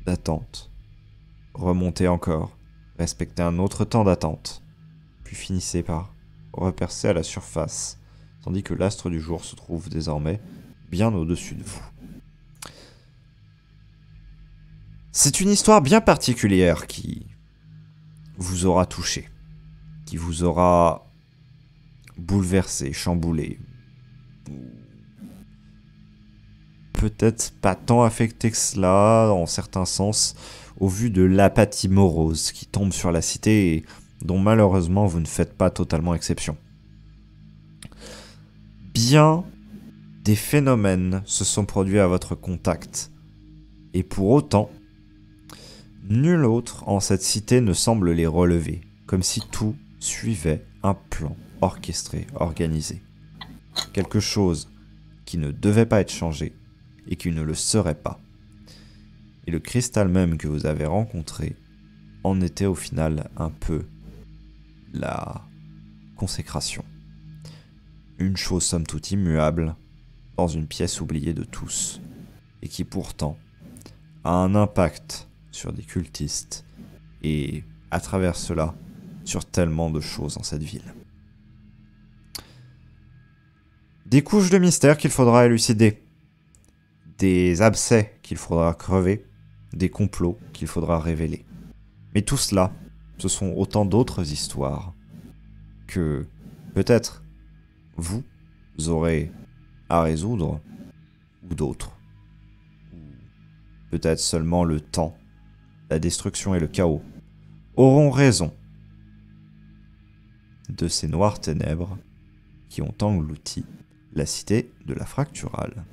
d'attente. Remontez encore. Respectez un autre temps d'attente. Puis finissez par repercer à la surface, tandis que l'astre du jour se trouve désormais bien au-dessus de vous. C'est une histoire bien particulière qui vous aura touché, qui vous aura bouleversé, chamboulé, peut-être pas tant affecté que cela, en certains sens, au vu de l'apathie morose qui tombe sur la cité et dont malheureusement vous ne faites pas totalement exception. Bien des phénomènes se sont produits à votre contact, et pour autant, nul autre en cette cité ne semble les relever, comme si tout suivait un plan orchestré, organisé. Quelque chose qui ne devait pas être changé et qui ne le serait pas. Et le cristal même que vous avez rencontré en était au final un peu la consécration. Une chose somme toute immuable dans une pièce oubliée de tous et qui pourtant a un impact sur des cultistes et à travers cela sur tellement de choses dans cette ville. Des couches de mystère qu'il faudra élucider, des abcès qu'il faudra crever, des complots qu'il faudra révéler. Mais tout cela, ce sont autant d'autres histoires que peut-être vous aurez à résoudre, ou d'autres. Ou peut-être seulement le temps, la destruction et le chaos auront raison de ces noires ténèbres qui ont englouti la cité de la Fracturale.